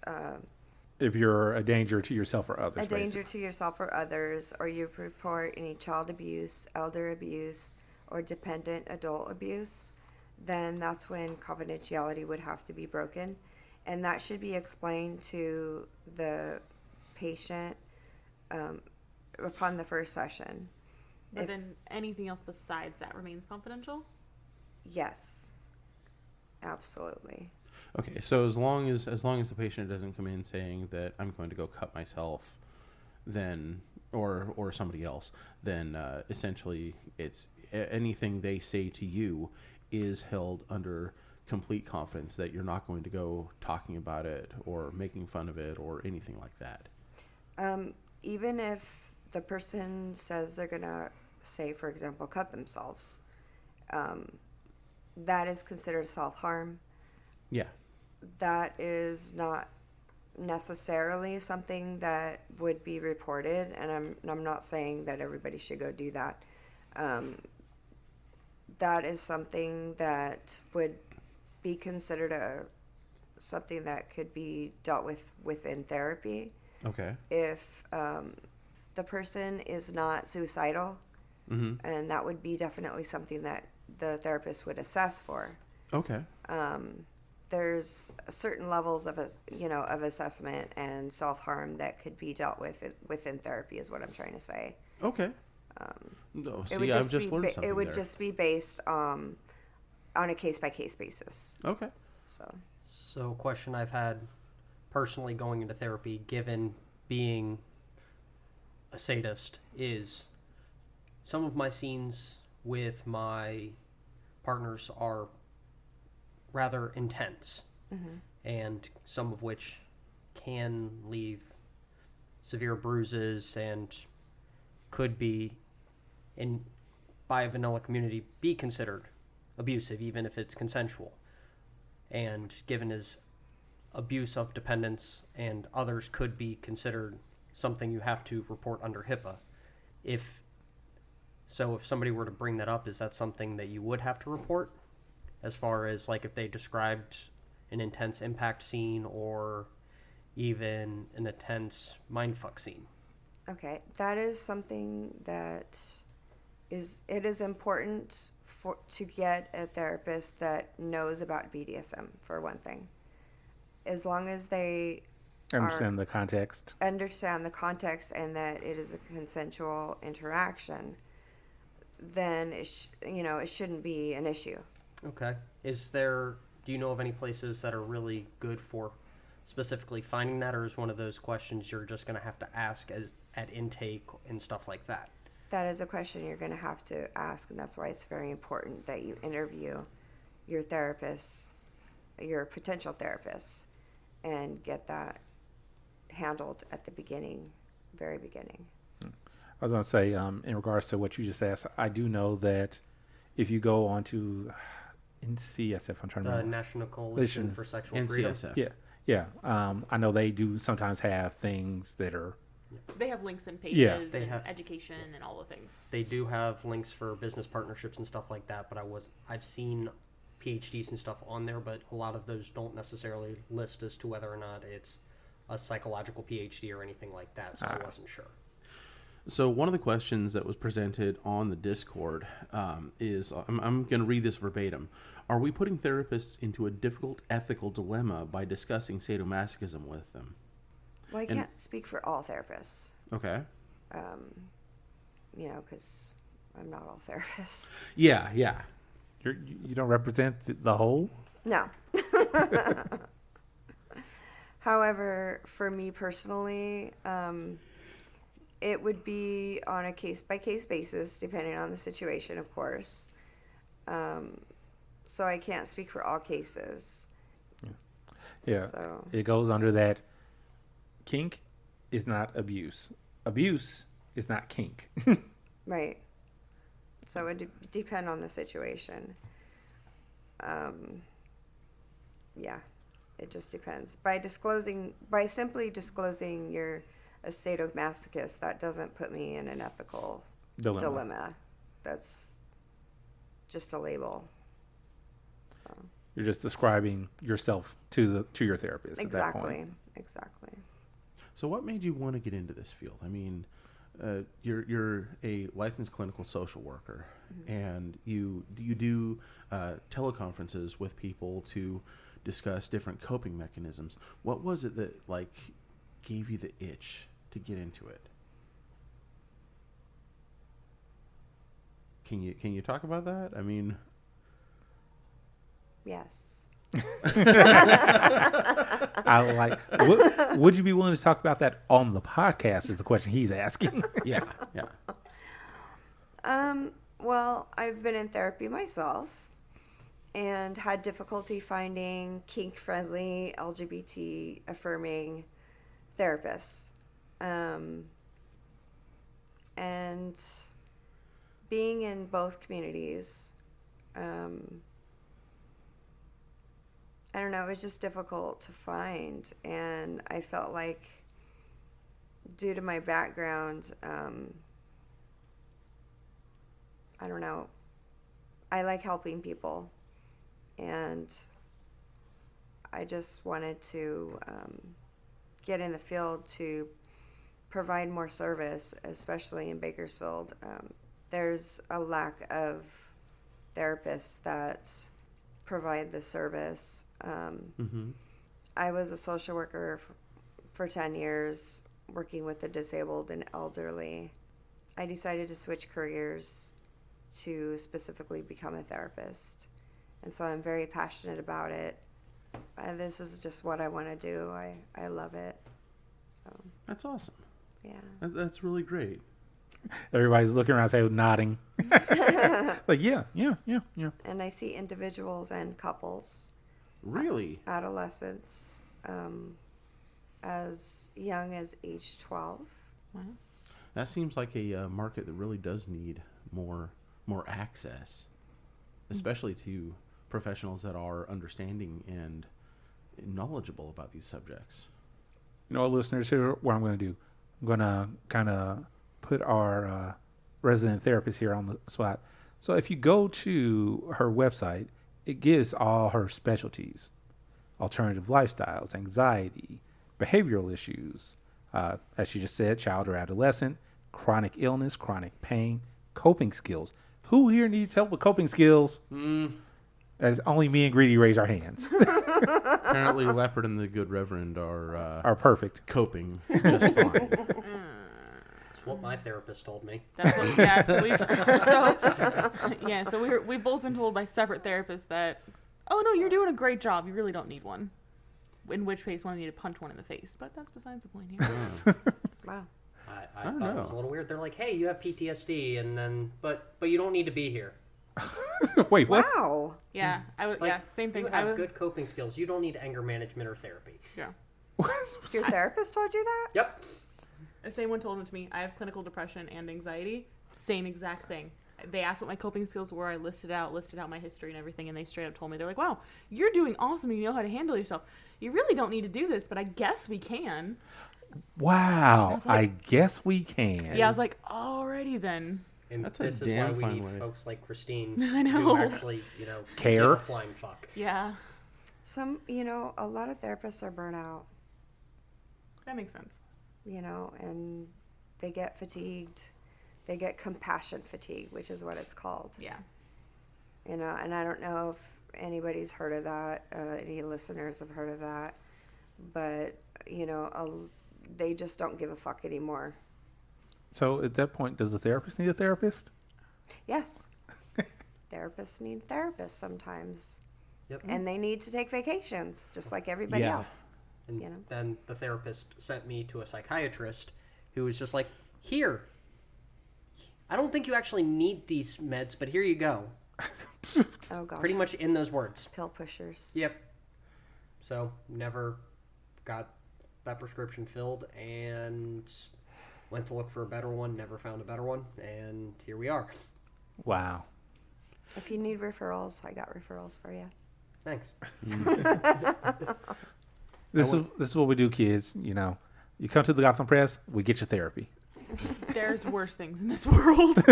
If you're a danger to yourself or others. a danger to yourself or others, or you report any child abuse, elder abuse, or dependent adult abuse, then that's when confidentiality would have to be broken. And that should be explained to the patient upon the first session. But then anything else besides that remains confidential? Yes, absolutely. Okay, so as long as the patient doesn't come in saying that I'm going to go cut myself, then or somebody else, then essentially it's anything they say to you is held under complete confidence that you're not going to go talking about it or making fun of it or anything like that. Even if the person says they're gonna, say for example, cut themselves, that is considered self-harm. Yeah. That is not necessarily something that would be reported, and I'm not saying that everybody should go do that. That is something that would be considered something that could be dealt with within therapy. Okay. If the person is not suicidal, and that would be definitely something that the therapist would assess for. Okay. There's certain levels of of assessment and self-harm that could be dealt with within therapy, is what I'm trying to say. Okay. No, see, It would I've just just be learned something it would there. just be based on a case-by-case basis. Okay. So, a question I've had personally going into therapy, given being a sadist, is some of my scenes with my partners are rather intense, and some of which can leave severe bruises and could be, by a vanilla community, be considered abusive, even if it's consensual. And given his abuse of dependents and others could be considered something you have to report under HIPAA. If somebody were to bring that up, is that something that you would have to report? As far as like if they described an intense impact scene or even an intense mindfuck scene. Okay, that is something that it is important to get a therapist that knows about BDSM, for one thing. As long as they Understand the context. understand the context and that it is a consensual interaction, then it shouldn't be an issue. Okay. Do you know of any places that are really good for specifically finding that, or is one of those questions you're just going to have to ask at intake and stuff like that? That is a question you're going to have to ask, and that's why it's very important that you interview your therapist, your potential therapist, and get that handled at the very beginning. I was going to say, in regards to what you just asked, I do know that if you go on to NCSF, I'm trying to remember. National Coalition for Sexual Freedom. NCSF. Yeah. I know they do sometimes have things that are... They have links and pages Yeah. and education and all the things. They do have links for business partnerships and stuff like that, but I've seen PhDs and stuff on there, but a lot of those don't necessarily list as to whether or not it's a psychological PhD or anything like that, so I wasn't sure. So one of the questions that was presented on the Discord is, I'm going to read this verbatim. Are we putting therapists into a difficult ethical dilemma by discussing sadomasochism with them? Well, I can't speak for all therapists, Okay. because I'm not all therapists. Yeah. You don't represent the whole? No. However, for me personally, it would be on a case-by-case basis, depending on the situation, of course. So I can't speak for all cases. Yeah. So. It goes under that kink is not abuse. Abuse is not kink. Right. So it would depend on the situation. Yeah, it just depends. By simply disclosing you're a sadomasochist, that doesn't put me in an ethical dilemma. That's just a label. So. You're just describing yourself to your therapist at that point. Exactly. So what made you want to get into this field? I mean, you're a licensed clinical social worker, and you do teleconferences with people to discuss different coping mechanisms. What was it that gave you the itch to get into it? Can you talk about that? I mean, Yes. Would you be willing to talk about that on the podcast is the question he's asking. yeah. Well, I've been in therapy myself and had difficulty finding kink-friendly, LGBT-affirming therapists. And being in both communities, I don't know, it was just difficult to find. And I felt like due to my background, I don't know, I like helping people. And I just wanted to get in the field to provide more service, especially in Bakersfield. There's a lack of therapists that provide the service. I was a social worker for 10 years, working with the disabled and elderly. I decided to switch careers to specifically become a therapist. And so I'm very passionate about it. This is just what I want to do. I love it. So That's awesome. yeah. That's really great. Everybody's looking around saying, nodding. Yeah. And I see individuals and couples. Really? Adolescents, as young as age 12. Wow. That seems like a market that really does need more access, especially to professionals that are understanding and knowledgeable about these subjects. Listeners, here's what I'm going to do. I'm going to kind of put our resident therapist here on the spot. So if you go to her website, it gives all her specialties: alternative lifestyles, anxiety, behavioral issues, as she just said, child or adolescent, chronic illness, chronic pain, coping skills. Who here needs help with coping skills? As only me and Greedy raise our hands. Apparently, Leopard and the Good Reverend are Are perfect. coping just fine. That's That's what my therapist told me. That's what, so we've both been told by separate therapists that, oh no, you're doing a great job. You really don't need one. In which case, one need to punch one in the face. But that's besides the point here. Wow. I thought it was a little weird. They're like, hey, you have PTSD, and then but you don't need to be here. Wait, what? Wow. Yeah, I was. Like, Yeah, same thing. You have good coping skills. You don't need anger management or therapy. Yeah. Your therapist told you that? Yep. The same one told it to me. I have clinical depression and anxiety. Same exact thing. They asked what my coping skills were. I listed out my history and everything, and they straight up told me, they're like, wow, you're doing awesome. You know how to handle yourself. You really don't need to do this, but I guess we can. Wow. I I guess we can. Yeah, I was like, alrighty then. And That's a this is damn why we fine need way. folks like Christine I know. who actually, Care. give a flying fuck. Yeah, Some, a lot of therapists are burnt out, that makes sense. and they get fatigued. They get compassion fatigue, which is what it's called. Yeah. And I don't know if anybody's heard of that, any listeners have heard of that, but, they just don't give a fuck anymore. So at that point, does the therapist need a therapist? Yes. Therapists need therapists sometimes. Yep. And they need to take vacations, just like everybody Yeah. else. And then the therapist sent me to a psychiatrist who was just like, here, I don't think you actually need these meds, but here you go. Oh, gosh. Pretty much in those words. Pill pushers. Yep. So never got that prescription filled and went to look for a better one, never found a better one, and here we are. Wow. If you need referrals, I got referrals for you. Thanks. This is what we do, kids. You come to the Gotham Press, we get your therapy. There's worse things in this world.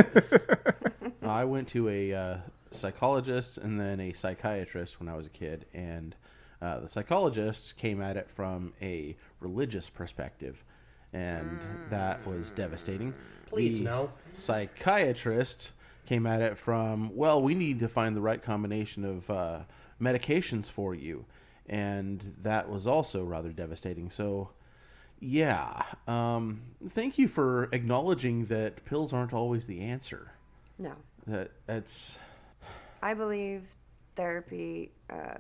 I went to a psychologist and then a psychiatrist when I was a kid, and the psychologist came at it from a religious perspective, and that was devastating. Please, the no. Psychiatrist came at it from, well, we need to find the right combination of medications for you, and that was also rather devastating. So, yeah, thank you for acknowledging that pills aren't always the answer. No. That's... I believe therapy,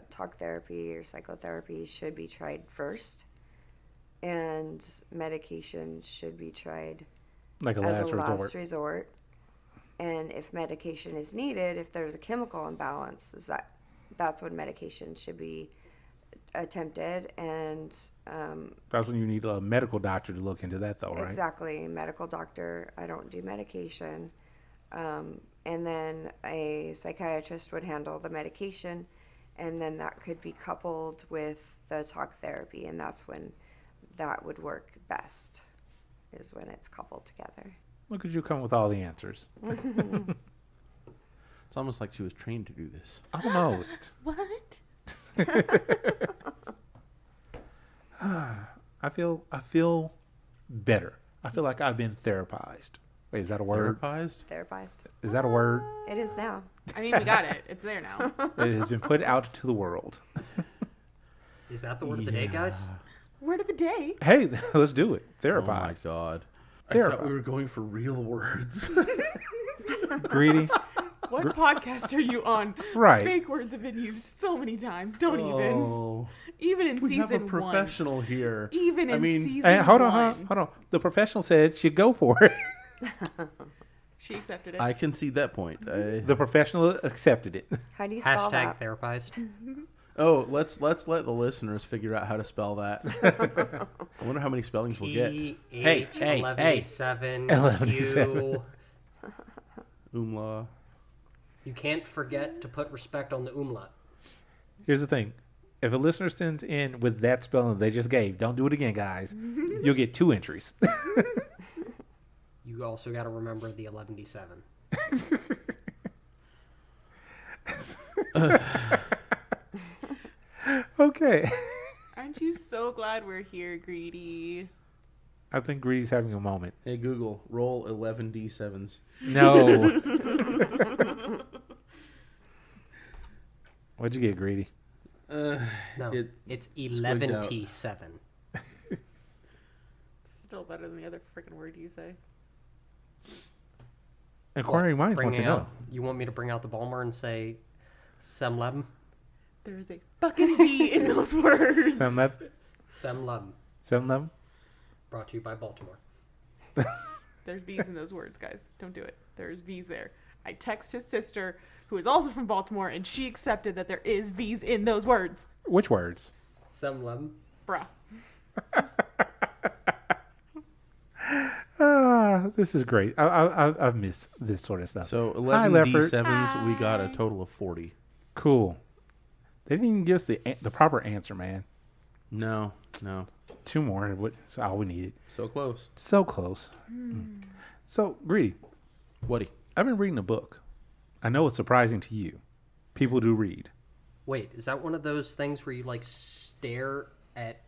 talk therapy or psychotherapy should be tried first, and medication should be tried Like a as last a resort. last resort. And if medication is needed, if there's a chemical imbalance, that's when medication should be attempted. And That's when you need a medical doctor to look into that, though, right? exactly, medical doctor. I don't do medication. And then a psychiatrist would handle the medication, and then that could be coupled with the talk therapy, and that's when that would work best, is when it's coupled together. Look at you come with all the answers. It's almost like she was trained to do this. Almost. What? I feel better. I feel like I've been therapized. Wait, is that a word? Therapized? Therapized. Is that a word? It is now. I mean, we got it. It's there now. It has been put out to the world. Is that the word of the day, guys? Word of the day. Hey, let's do it. Oh my Therapized. god. I Therapized. thought we were going for real words. Greedy. What podcast are you on? Right. Fake words have been used so many times. Don't Oh. even in We season have a one. professional here. Even in season Hey, hold on, one. hold on. The professional said you go for it. She accepted it. I can see that point. The professional accepted it. How do you spell Hashtag that? therapized. Oh, let's let the listeners figure out how to spell that. I wonder how many spellings we'll get. Hey, hey, hey. 11 11. Umlaut. You can't forget to put respect on the umlaut. Here's the thing. If a listener sends in with that spelling they just gave, don't do it again, guys. You'll get 2 entries. You also got to remember the 11D7. Okay. Aren't you so glad we're here, Greedy? I think Greedy's having a moment. Hey, Google, roll 11 D7s. No. What'd you get, Greedy? No, it's wigged out. 11T7. Still better than the other freaking word you say. inquiring minds want to Bringing know. out, you want me to bring out the Balmer and say, Sem Lem? There is a fucking B in those words. Sem Lev? Sem Lem. Sem Lev? Brought to you by Baltimore. There's V's in those words, guys. Don't do it. There's V's there. I text his sister, who is also from Baltimore, and she accepted that there is V's in those words. Which words? Sem Lem. Bruh. This is great. I miss this sort of stuff. So Hi, 11 Leopard. D7s, we got a total of 40. Cool. They didn't even give us the proper answer, man. No. 2 more. That's all we needed. So close. So close. So, Greedy, Woody. I've been reading a book. I know it's surprising to you. People do read. Wait, is that one of those things where you like stare at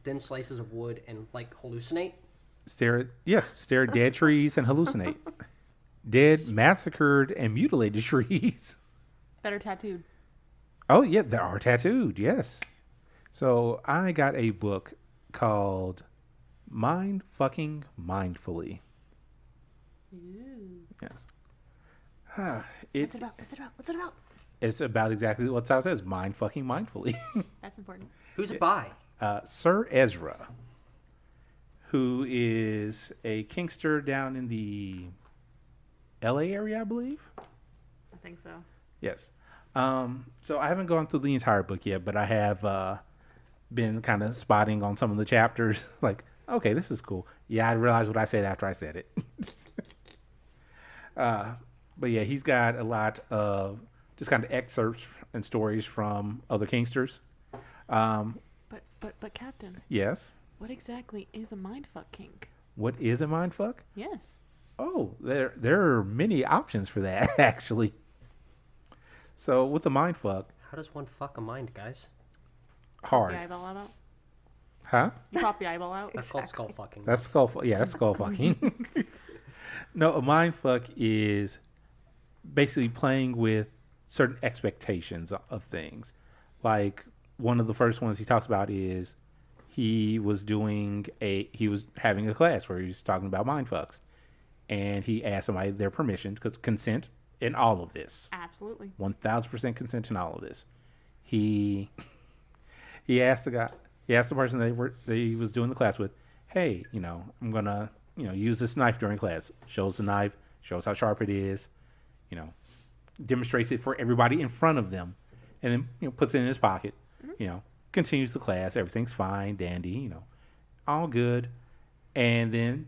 thin slices of wood and like hallucinate? Stare at dead trees and hallucinate. Dead, massacred, and mutilated trees. That are tattooed. Oh, yeah, they are tattooed, yes. So I got a book called Mindfucking Mindfully. Yes. What's it about? It's about exactly what it says, Mindfucking Mindfully. That's important. Who's it by? Sir Ezra, who is a kinkster down in the LA area, I believe. I think so. Yes. So I haven't gone through the entire book yet, but I have been kind of spotting on some of the chapters. Like, okay, this is cool. Yeah, I realized what I said after I said it. But yeah, he's got a lot of just kind of excerpts and stories from other kinksters. But Captain, Yes. what exactly is a mindfuck kink? What is a mindfuck? Yes. Oh, there are many options for that, actually. So with the mindfuck, How does one fuck a mind, guys? hard. The eyeball out? Huh? You pop the eyeball out? That's called skull fucking. That's that's skull fucking. No, a mindfuck is basically playing with certain expectations of things. Like one of the first ones he talks about is he was having a class where he was talking about mindfucks, and he asked somebody their permission, because consent in all of this. Absolutely. 1000% consent in all of this. He asked the person that he was doing the class with, hey, I'm gonna use this knife during class. Shows the knife, shows how sharp it is, demonstrates it for everybody in front of them, and then puts it in his pocket. Continues the class. Everything's fine, dandy. All good, and then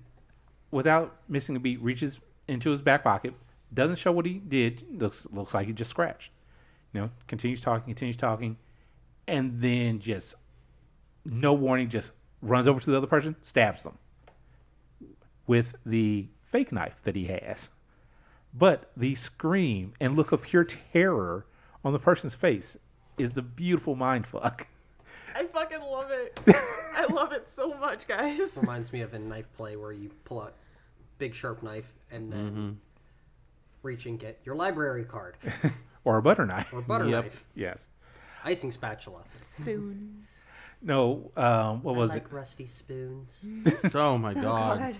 without missing a beat, reaches into his back pocket. Doesn't show what he did. Looks like he just scratched. Continues talking, and then just no warning, just runs over to the other person, stabs them with the fake knife that he has. But the scream and look of pure terror on the person's face is the beautiful mindfuck. I fucking love it. I love it so much, guys. Reminds me of a knife play where you pull out big sharp knife and then reach and get your library card Or a butter knife. or butter knife, Yes. icing spatula. Spoon. No, what was I it? like rusty spoons. Oh my god.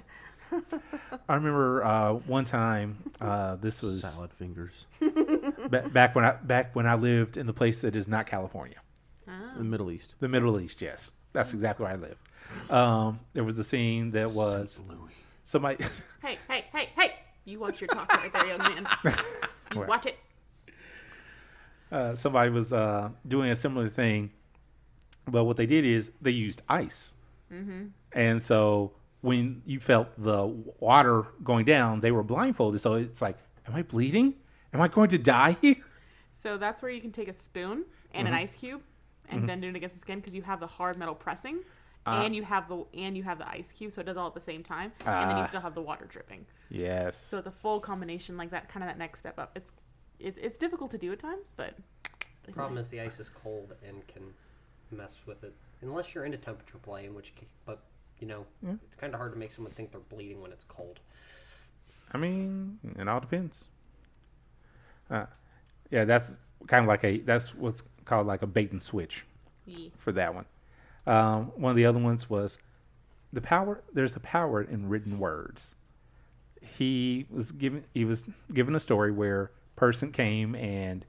God. I remember one time, this was Salad fingers. back when I lived in the place that is not California. The Middle East. The Middle East, yes. That's exactly where I live. There was a scene that was somebody... Hey. You watch your talk right there, young man. You Right. watch it. somebody was doing a similar thing, but what they did is they used ice. And so when you felt the water going down, they were blindfolded. So it's like, am I bleeding? Am I going to die here? So that's where you can take a spoon and an ice cube and bend it against the skin, because you have the hard metal pressing and you have the ice cube, so it does all at the same time, and then you still have the water dripping. Yes. So it's a full combination, like that, kind of that next step up. It's difficult to do at times, but The problem is the ice is cold and can mess with it, unless you're into temperature play, but it's kind of hard to make someone think they're bleeding when it's cold. I mean, it all depends. Yeah, that's kind of that's what's called like a bait and switch Yeah. for that one. One of the other ones was there's the power in written words. he was given a story where person came and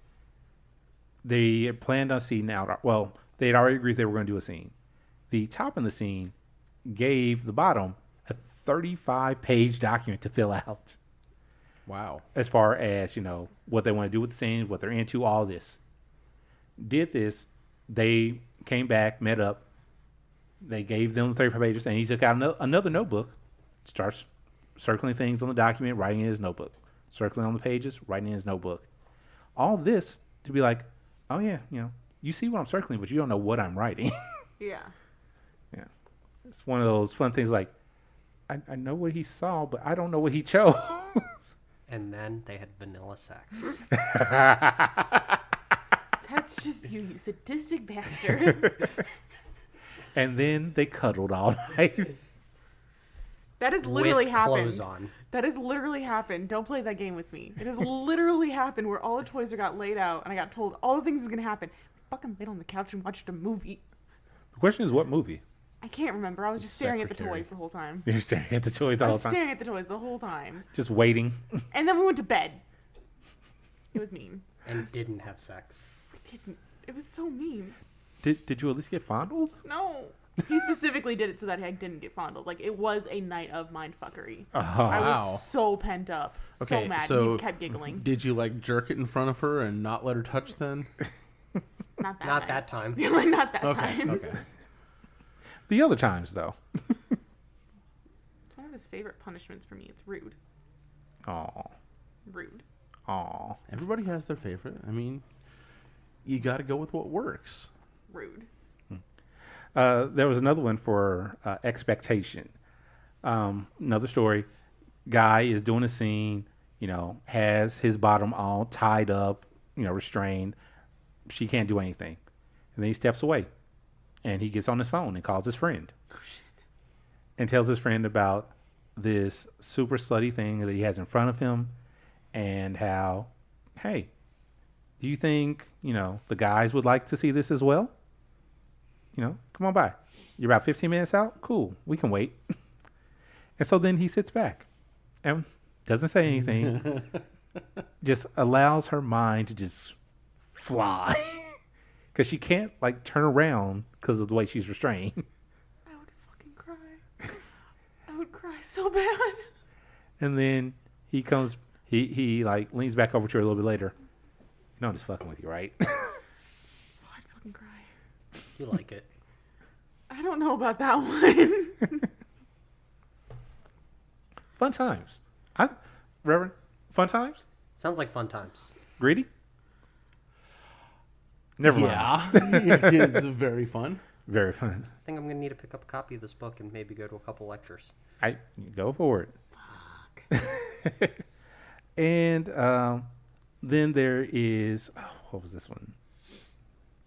they had planned on scene out. Well, they had already agreed they were going to do a scene. The top of the scene gave the bottom a 35-page document to fill out. Wow. As far as, what they want to do with the scene, what they're into, all this. Did this. They came back, met up. They gave them the 35 pages, and he took out another notebook, starts circling things on the document, writing in his notebook. Circling on the pages, writing in his notebook. All this to be like, oh yeah, you see what I'm circling, but you don't know what I'm writing. Yeah. Yeah. It's one of those fun things like, I know what he saw, but I don't know what he chose. And then they had vanilla sex. That's just you sadistic bastard. And then they cuddled all night. That has literally With happened. clothes on. That has literally happened. Don't play that game with me. It has literally happened where all the toys got laid out and I got told all the things was going to happen. Fucking laid on the couch and watched a movie. The question is, what movie? I can't remember. I was just staring at the Secretary. toys the whole time. You're staring at the toys the I whole was time. staring at the toys the whole time. Just waiting. And then we went to bed. It was mean. And didn't have sex. I didn't. It was so mean. Did you at least get fondled? No. He specifically did it so that I didn't get fondled. Like, it was a night of mindfuckery. Oh, I wow. was so pent up. So mad. He kept giggling. Did you jerk it in front of her and not let her touch then? Not that Not night. that time. Not that Okay. time. Okay. The other times, though. It's one of his favorite punishments for me. It's rude. Aw. Rude. Aw. Everybody has their favorite. I mean, you got to go with what works. Rude. There was another one for expectation. Another story. Guy is doing a scene, has his bottom all tied up, restrained. She can't do anything. And then he steps away. And he gets on his phone and calls his friend. Oh, shit. And tells his friend about this super slutty thing that he has in front of him. And how, hey, do you think, the guys would like to see this as well? Come on by. You're about 15 minutes out? Cool. We can wait. And so then he sits back and doesn't say anything. Just allows her mind to just fly. Because she can't, turn around because of the way she's restrained. I would fucking cry. I would cry so bad. And then he comes, he leans back over to her a little bit later. I'm just fucking with you, right? Oh, I'd fucking cry. You like it. I don't know about that one. Fun times. Reverend, fun times? Sounds like fun times. Greedy? Never mind. Yeah. It's very fun. Very fun. I think I'm going to need to pick up a copy of this book and maybe go to a couple lectures. Go for it. Fuck. And then there is, what was this one?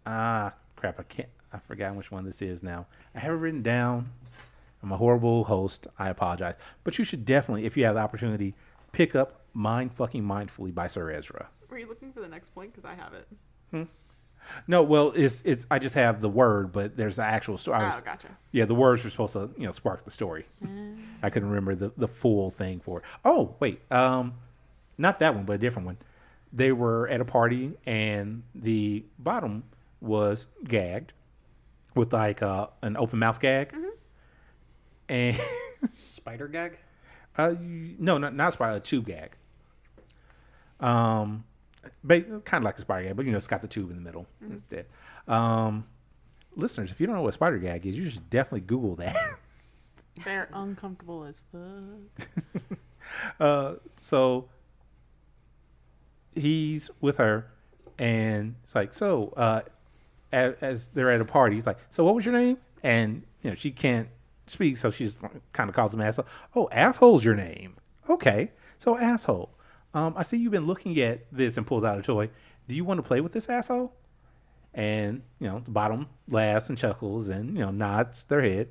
Crap, I forgot which one this is now. I have it written down. I'm a horrible host. I apologize. But you should definitely, if you have the opportunity, pick up Mindfucking Mindfully by Sir Ezra. Were you looking for the next point? Because I have it. No, well, it's I just have the word, but there's the actual story. Oh, gotcha. Yeah, the words are supposed to, spark the story. I couldn't remember the full thing for it. Oh, wait. Not that one, but a different one. They were at a party, and the bottom was gagged with an open mouth gag. Mm-hmm. And Spider gag? no, not spider, a tube gag. Kind of like a spider gag, but it's got the tube in the middle instead. Listeners, if you don't know what spider gag is, you should definitely Google that. They're uncomfortable as fuck. So he's with her, and it's like, so as they're at a party, he's like, so what was your name? And she can't speak, so she's kind of calls him asshole. Oh, asshole's your name. Okay, so asshole. I see you've been looking at this, and pulls out a toy. Do you want to play with this asshole? And the bottom laughs and chuckles and nods their head.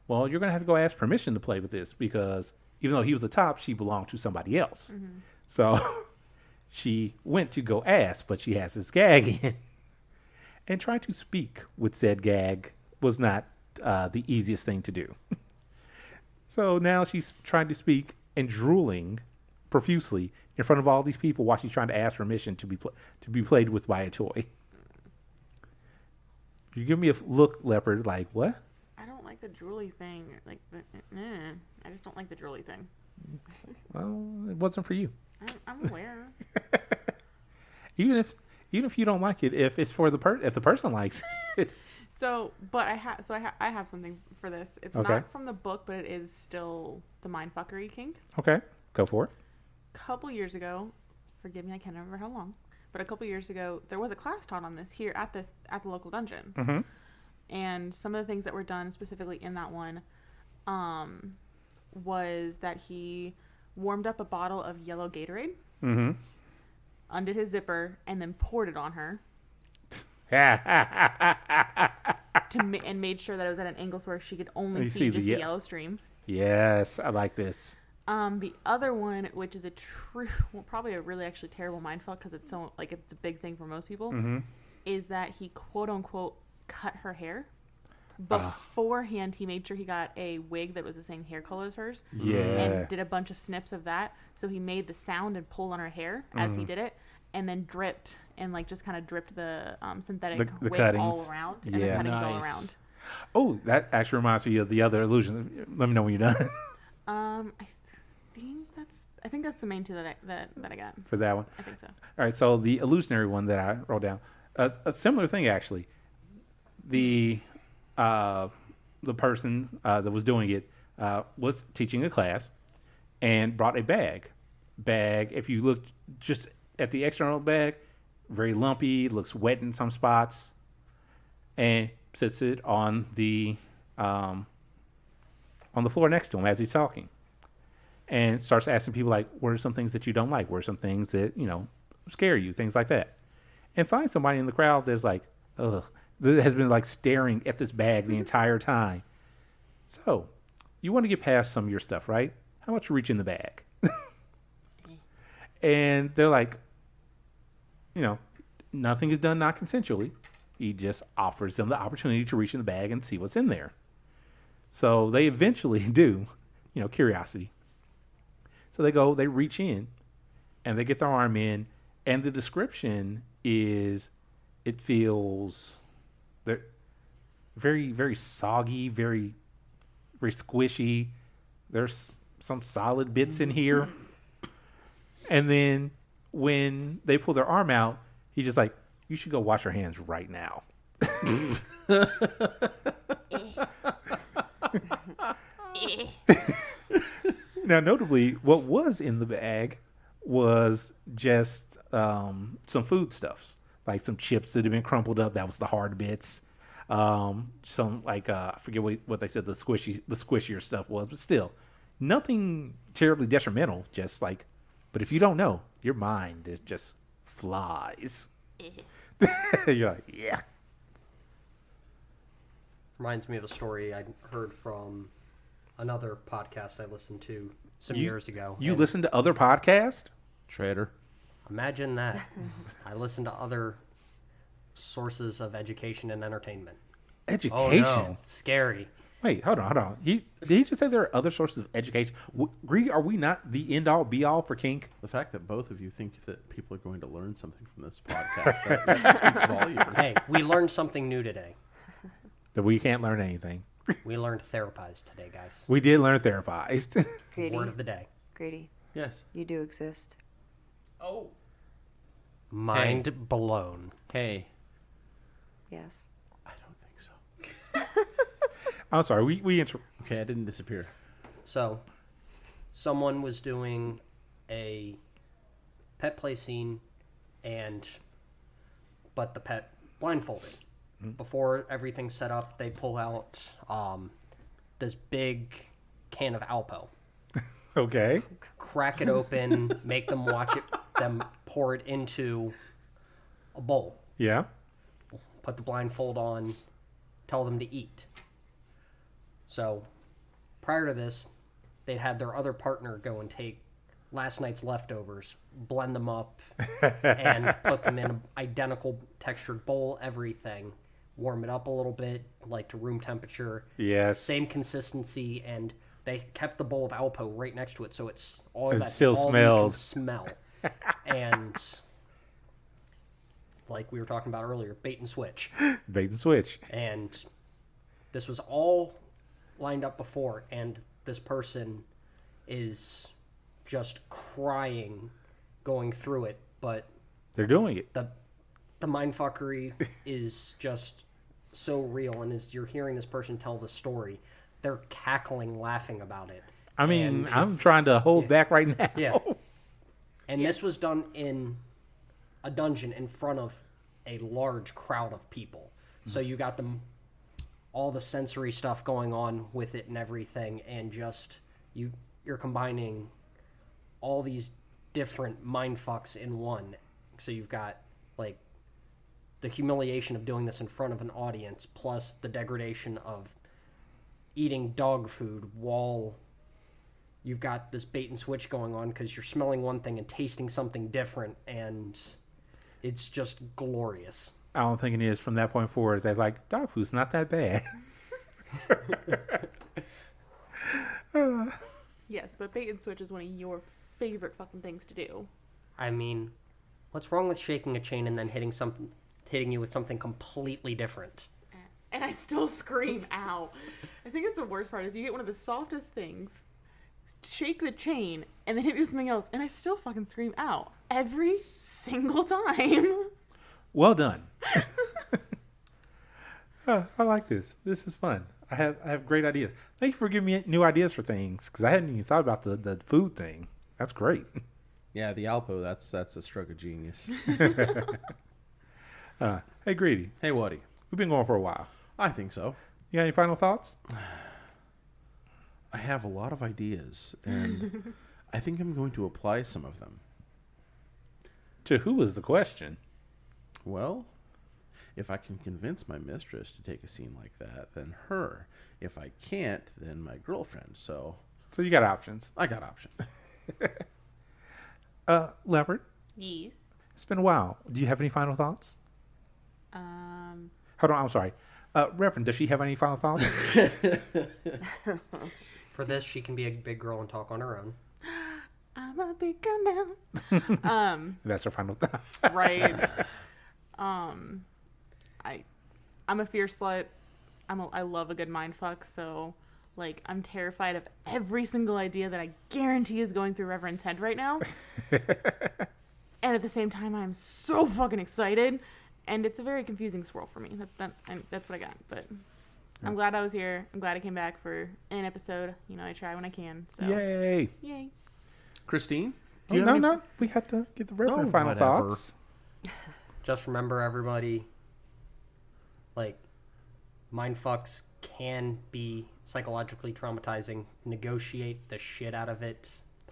Well, you're gonna have to go ask permission to play with this, because even though he was the top, she belonged to somebody else. Mm-hmm. So she went to go ask, but she has this gag in. And trying to speak with said gag was not the easiest thing to do. So now she's trying to speak, and drooling profusely in front of all these people while she's trying to ask permission to be played with by a toy. You give me a look, Leopard, like, what? I don't like the drooly thing. Like, I just don't like the drooly thing. Well, it wasn't for you. I'm aware. Even if you don't like it, if it's for if the person likes it. So, but I have something for this. It's Okay. not from the book, but it is still the mindfuckery kink. Okay, go for it. Couple years ago, forgive me, I can't remember how long, but a couple years ago, there was a class taught on this here at the local dungeon. Mm-hmm. And some of the things that were done specifically in that one, was that he warmed up a bottle of yellow Gatorade, Mm-hmm. undid his zipper, and then poured it on her. And made sure that it was at an angle so where she could only see just the yellow stream. Yes, I like this. The other one, which is probably a really actually terrible mindfuck because it's it's a big thing for most people, is that he quote unquote cut her hair. Beforehand, he made sure he got a wig that was the same hair color as hers. Yeah. And did a bunch of snips of that. So he made the sound and pulled on her hair as he did it. And then dripped and just kind of dripped the synthetic the wig cuttings. all around. And the cuttings all around. Oh, that actually reminds me of the other illusion. Let me know when you're done. I think that's the main two that I got. For that one. I think so. All right, so the illusionary one that I wrote down, a similar thing actually. The person that was doing it was teaching a class and brought a bag. If you look just at the external bag, very lumpy, looks wet in some spots, and sits it on the floor next to him as he's talking. And starts asking people, like, what are some things that you don't like? What are some things that, scare you? Things like that. And find somebody in the crowd that's like, ugh, that has been, staring at this bag the entire time. So, you want to get past some of your stuff, right? How about you reach in the bag? And they're like, nothing is done not consensually. He just offers them the opportunity to reach in the bag and see what's in there. So, they eventually do, curiosity. So they reach in, and they get their arm in, and the description is, it feels very, very soggy, very, very squishy. There's some solid bits in here. And then when they pull their arm out, he's just like, you should go wash your hands right now. Now, notably, what was in the bag was just some foodstuffs, like some chips that had been crumpled up. That was the hard bits. Some I forget what they said the squishier stuff was, but still, nothing terribly detrimental. Just but if you don't know, your mind is just flies. You're like, yeah. Reminds me of a story I heard from another podcast I listened to some years ago. You listen to other podcasts? Trader. Imagine that. I listen to other sources of education and entertainment. Education? Oh, no. Scary. Wait, hold on. Did he just say there are other sources of education? Greedy, are we not the end-all, be-all for kink? The fact that both of you think that people are going to learn something from this podcast, that speaks volumes. Hey, we learned something new today. That we can't learn anything. We learned therapized today, guys. We did learn therapized. Greedy. Word of the day. Greedy. Yes. You do exist. Oh. Mind blown. Hey. Yes. I don't think so. I'm sorry. Okay, I didn't disappear. So, someone was doing a pet play scene, but the pet blindfolded. Before everything's set up, they pull out this big can of Alpo. Okay. Crack it open, make them watch it, them pour it into a bowl. Yeah. Put the blindfold on, tell them to eat. So, prior to this, they'd had their other partner go and take last night's leftovers, blend them up, and put them in an identical textured bowl, everything. Warm it up a little bit, to room temperature. Yes. Same consistency, and they kept the bowl of Alpo right next to it, so it's all It that still all smells. you can smell. And like we were talking about earlier, bait and switch. Bait and switch. And this was all lined up before, and this person is just crying going through it, but They're doing it. the mindfuckery is just so real, and as you're hearing this person tell the story, they're cackling, laughing about it. I mean, And I'm it's- trying to hold back right now. Yeah. And this was done in a dungeon in front of a large crowd of people. So you got them, all the sensory stuff going on with it and everything, and just you're combining all these different mind fucks in one. So you've got like the humiliation of doing this in front of an audience, plus the degradation of eating dog food while you've got this bait and switch going on because you're smelling one thing and tasting something different, and it's just glorious. I don't think it is from that point forward. They're like, dog food's not that bad. Yes, but bait and switch is one of your favorite fucking things to do. I mean, what's wrong with shaking a chain and then hitting you with something completely different? And I still scream, ow. I think it's the worst part is you get one of the softest things, shake the chain, and then hit me with something else, and I still fucking scream, ow. Every single time. Well done. I like this. This is fun. I have great ideas. Thank you for giving me new ideas for things, because I hadn't even thought about the food thing. That's great. Yeah, the Alpo, that's a stroke of genius. Hey, Greedy. Hey, Woody. We've been going for a while. I think so. You got any final thoughts? I have a lot of ideas, and I think I'm going to apply some of them. To who is the question? Well, if I can convince my mistress to take a scene like that, then her. If I can't, then my girlfriend. So So you got options. I got options. Leopard, Yes. it's been a while. Do you have any final thoughts? Hold on, I'm sorry. Reverend, does she have any final thoughts? For this, she can be a big girl and talk on her own. I'm a big girl now. That's her final thought. Right. I'm a fierce slut. I love a good mindfuck, so like I'm terrified of every single idea that I guarantee is going through Reverend's head right now. And at the same time, I'm so fucking excited, and it's a very confusing swirl for me. That's what I got. But I'm glad I was here. I'm glad I came back for an episode. You know, I try when I can. So Yay. yay. Christine? Oh, no. We have to get the Reverend final whatever. thoughts. Just remember, everybody, like, mindfucks can be psychologically traumatizing. Negotiate the shit out of it.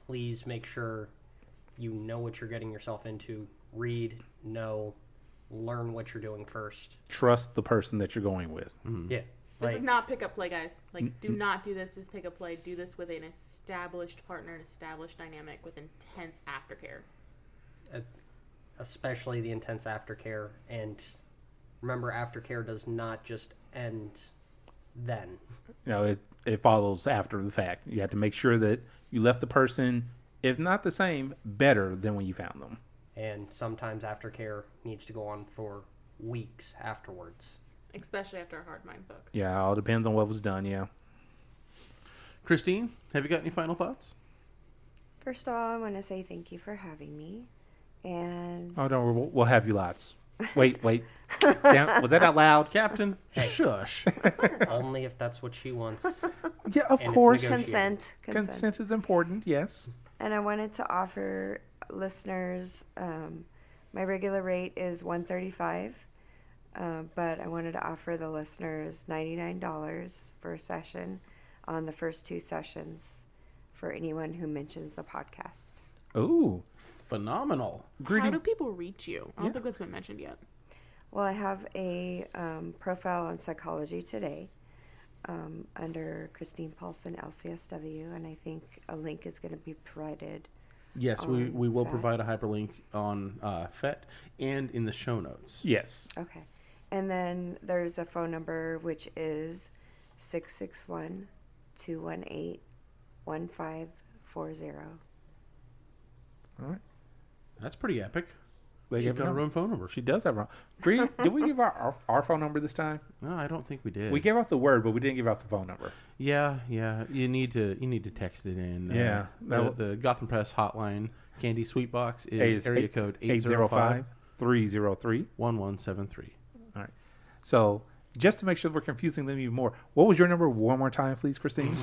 Please make sure you know what you're getting yourself into. Read, know, learn what you're doing first. Trust the person that you're going with. Yeah. This is not pick up play, guys. Like, do not do this as pick up play. Do this with an established partner, an established dynamic with intense aftercare. Especially the intense aftercare. And remember, aftercare does not just end then. You know, it follows after the fact. You have to make sure that you left the person, if not the same, better than when you found them. And sometimes aftercare needs to go on for weeks afterwards. Especially after a hard mindfuck. Yeah, it all depends on what was done, yeah. Christine, have you got any final thoughts? First of all, I want to say thank you for having me. And Oh, no, we'll have you lots. Wait. Damn, was that out loud? Captain, shush. Only if that's what she wants. Yeah, of And it's course. negotiable. consent. Consent is important, yes. And I wanted to offer listeners, my regular rate is $135, but I wanted to offer the listeners $99 for a session on the first 2 sessions for anyone who mentions the podcast. Ooh. Phenomenal. How do people reach you? I don't think that's been mentioned yet. Well, I have a profile on Psychology Today under Christine Paulson, LCSW, and I think a link is going to be provided. Yes, we will FET. provide a hyperlink on FET and in the show notes. Yes. Okay. And then there's a phone number, which is 661-218-9999. 1540. All right. That's pretty epic. They She's gave got her her own phone number. She does have her own. Greedy, did we give our phone number this time? No, I don't think we did. We gave out the word, but we didn't give out the phone number. Yeah. You need to text it in. Yeah. The Gotham Press hotline Candy Sweet Box is area code 805 805-303. 1173. All right. So just to make sure we're confusing them even more, what was your number one more time, please, Christine?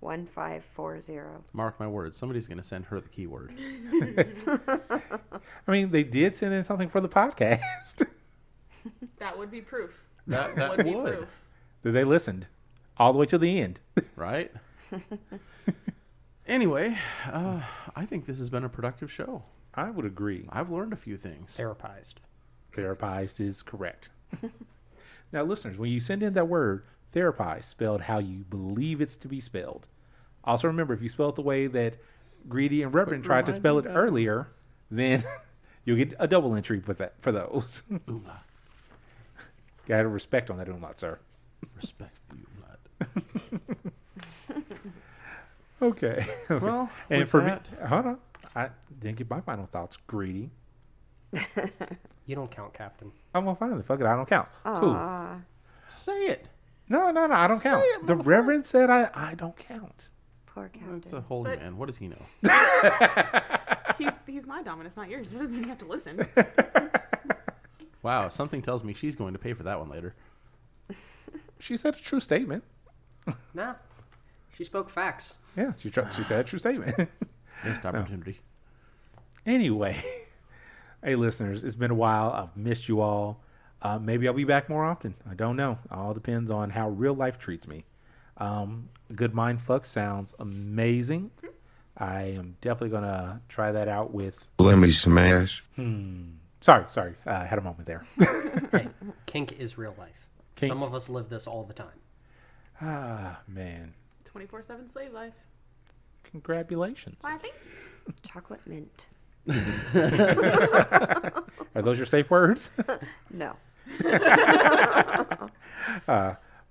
661-218-1540. Mark my words. Somebody's going to send her the keyword. I mean, they did send in something for the podcast. That would be proof. That would be would. proof. That they listened all the way to the end. Right? Anyway, I think this has been a productive show. I would agree. I've learned a few things. Therapized. Therapized is correct. Now, listeners, when you send in that word, therapized, spelled how you believe it's to be spelled. Also remember, if you spell it the way that Greedy and Reverend tried to spell it earlier, then you'll get a double entry for those. Umlaut. Gotta respect on that umlaut, sir. Respect the umlaut. Okay. Well, and with for that, me, hold on. I didn't get my final thoughts. Greedy. You don't count, Captain. I'm gonna find it. Fuck it. I don't count. Cool. say it. No. I don't count. it, The Reverend said I don't count. Poor Captain. That's a holy But- man. What does he know? He's my dominus, not yours. It doesn't mean you have to listen. Wow, something tells me she's going to pay for that one later. She said a true statement. Nah. She spoke facts. Yeah, she said a true statement. Missed opportunity. Anyway, hey listeners, it's been a while. I've missed you all. Maybe I'll be back more often. I don't know. All depends on how real life treats me. Good Mindfuck sounds amazing. I am definitely gonna try that out with. Let me smash. Sorry. I had a moment there. Hey, kink is real life. Kink. Some of us live this all the time. Ah, man. 24/7 slave life. Congratulations. Why, thank you. Chocolate mint. Are those your safe words? No.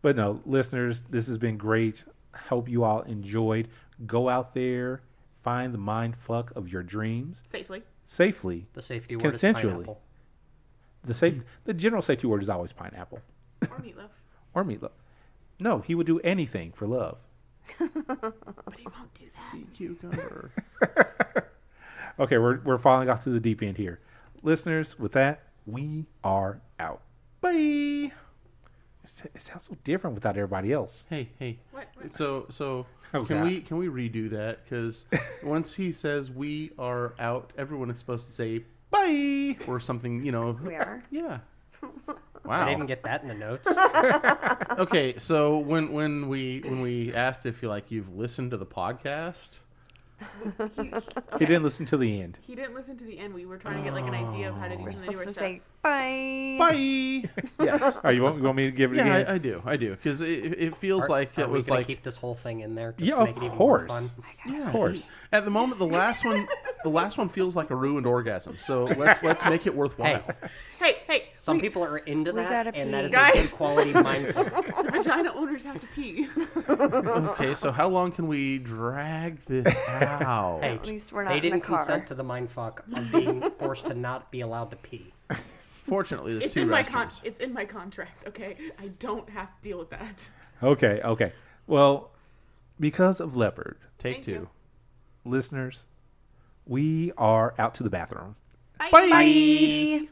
But no, listeners, this has been great. Hope you all enjoyed. Go out there, find the mind fuck of your dreams Safely. safely. The safety word Consensually. is pineapple. The general safety word is always pineapple Or meatloaf. or meatloaf. No, he would do anything for love. But he won't do that. Sea cucumber. Okay, we're falling off to the deep end here. Listeners, with that, we are out. Bye. It sounds so different without everybody else. Hey. What? So Oh, can God. we redo that? Because once he says we are out, everyone is supposed to say bye or something. We are. Yeah. I Wow. didn't get that in the notes. Okay, so when we asked if you've listened to the podcast, He didn't listen to the end. He didn't listen to the end. We were trying to get like an idea of how to do We're some of the supposed newer to stuff. say bye. bye. Yes. Oh, you want me to give it Yeah, again? I do, because it feels like Are it we was gonna like keep this whole thing in there? Just Yeah, to make of it even more course. fun? yeah, Of course. At the moment, the last one feels like a ruined orgasm. So let's make it worthwhile. Hey, Some people are into We that, gotta and that pee. is a Guys. good quality mindful. the vagina owners have to pee. Okay, so how long can we drag this out? Hey, At least we're not they in the didn't car. consent to the mindfuck of being forced to not be allowed to pee. Fortunately, there's It's two in my restrooms. it's in my contract. Okay, I don't have to deal with that. Okay. Well, because of Leopard, Take Thank two. you. listeners, we are out to the bathroom. Bye. Bye.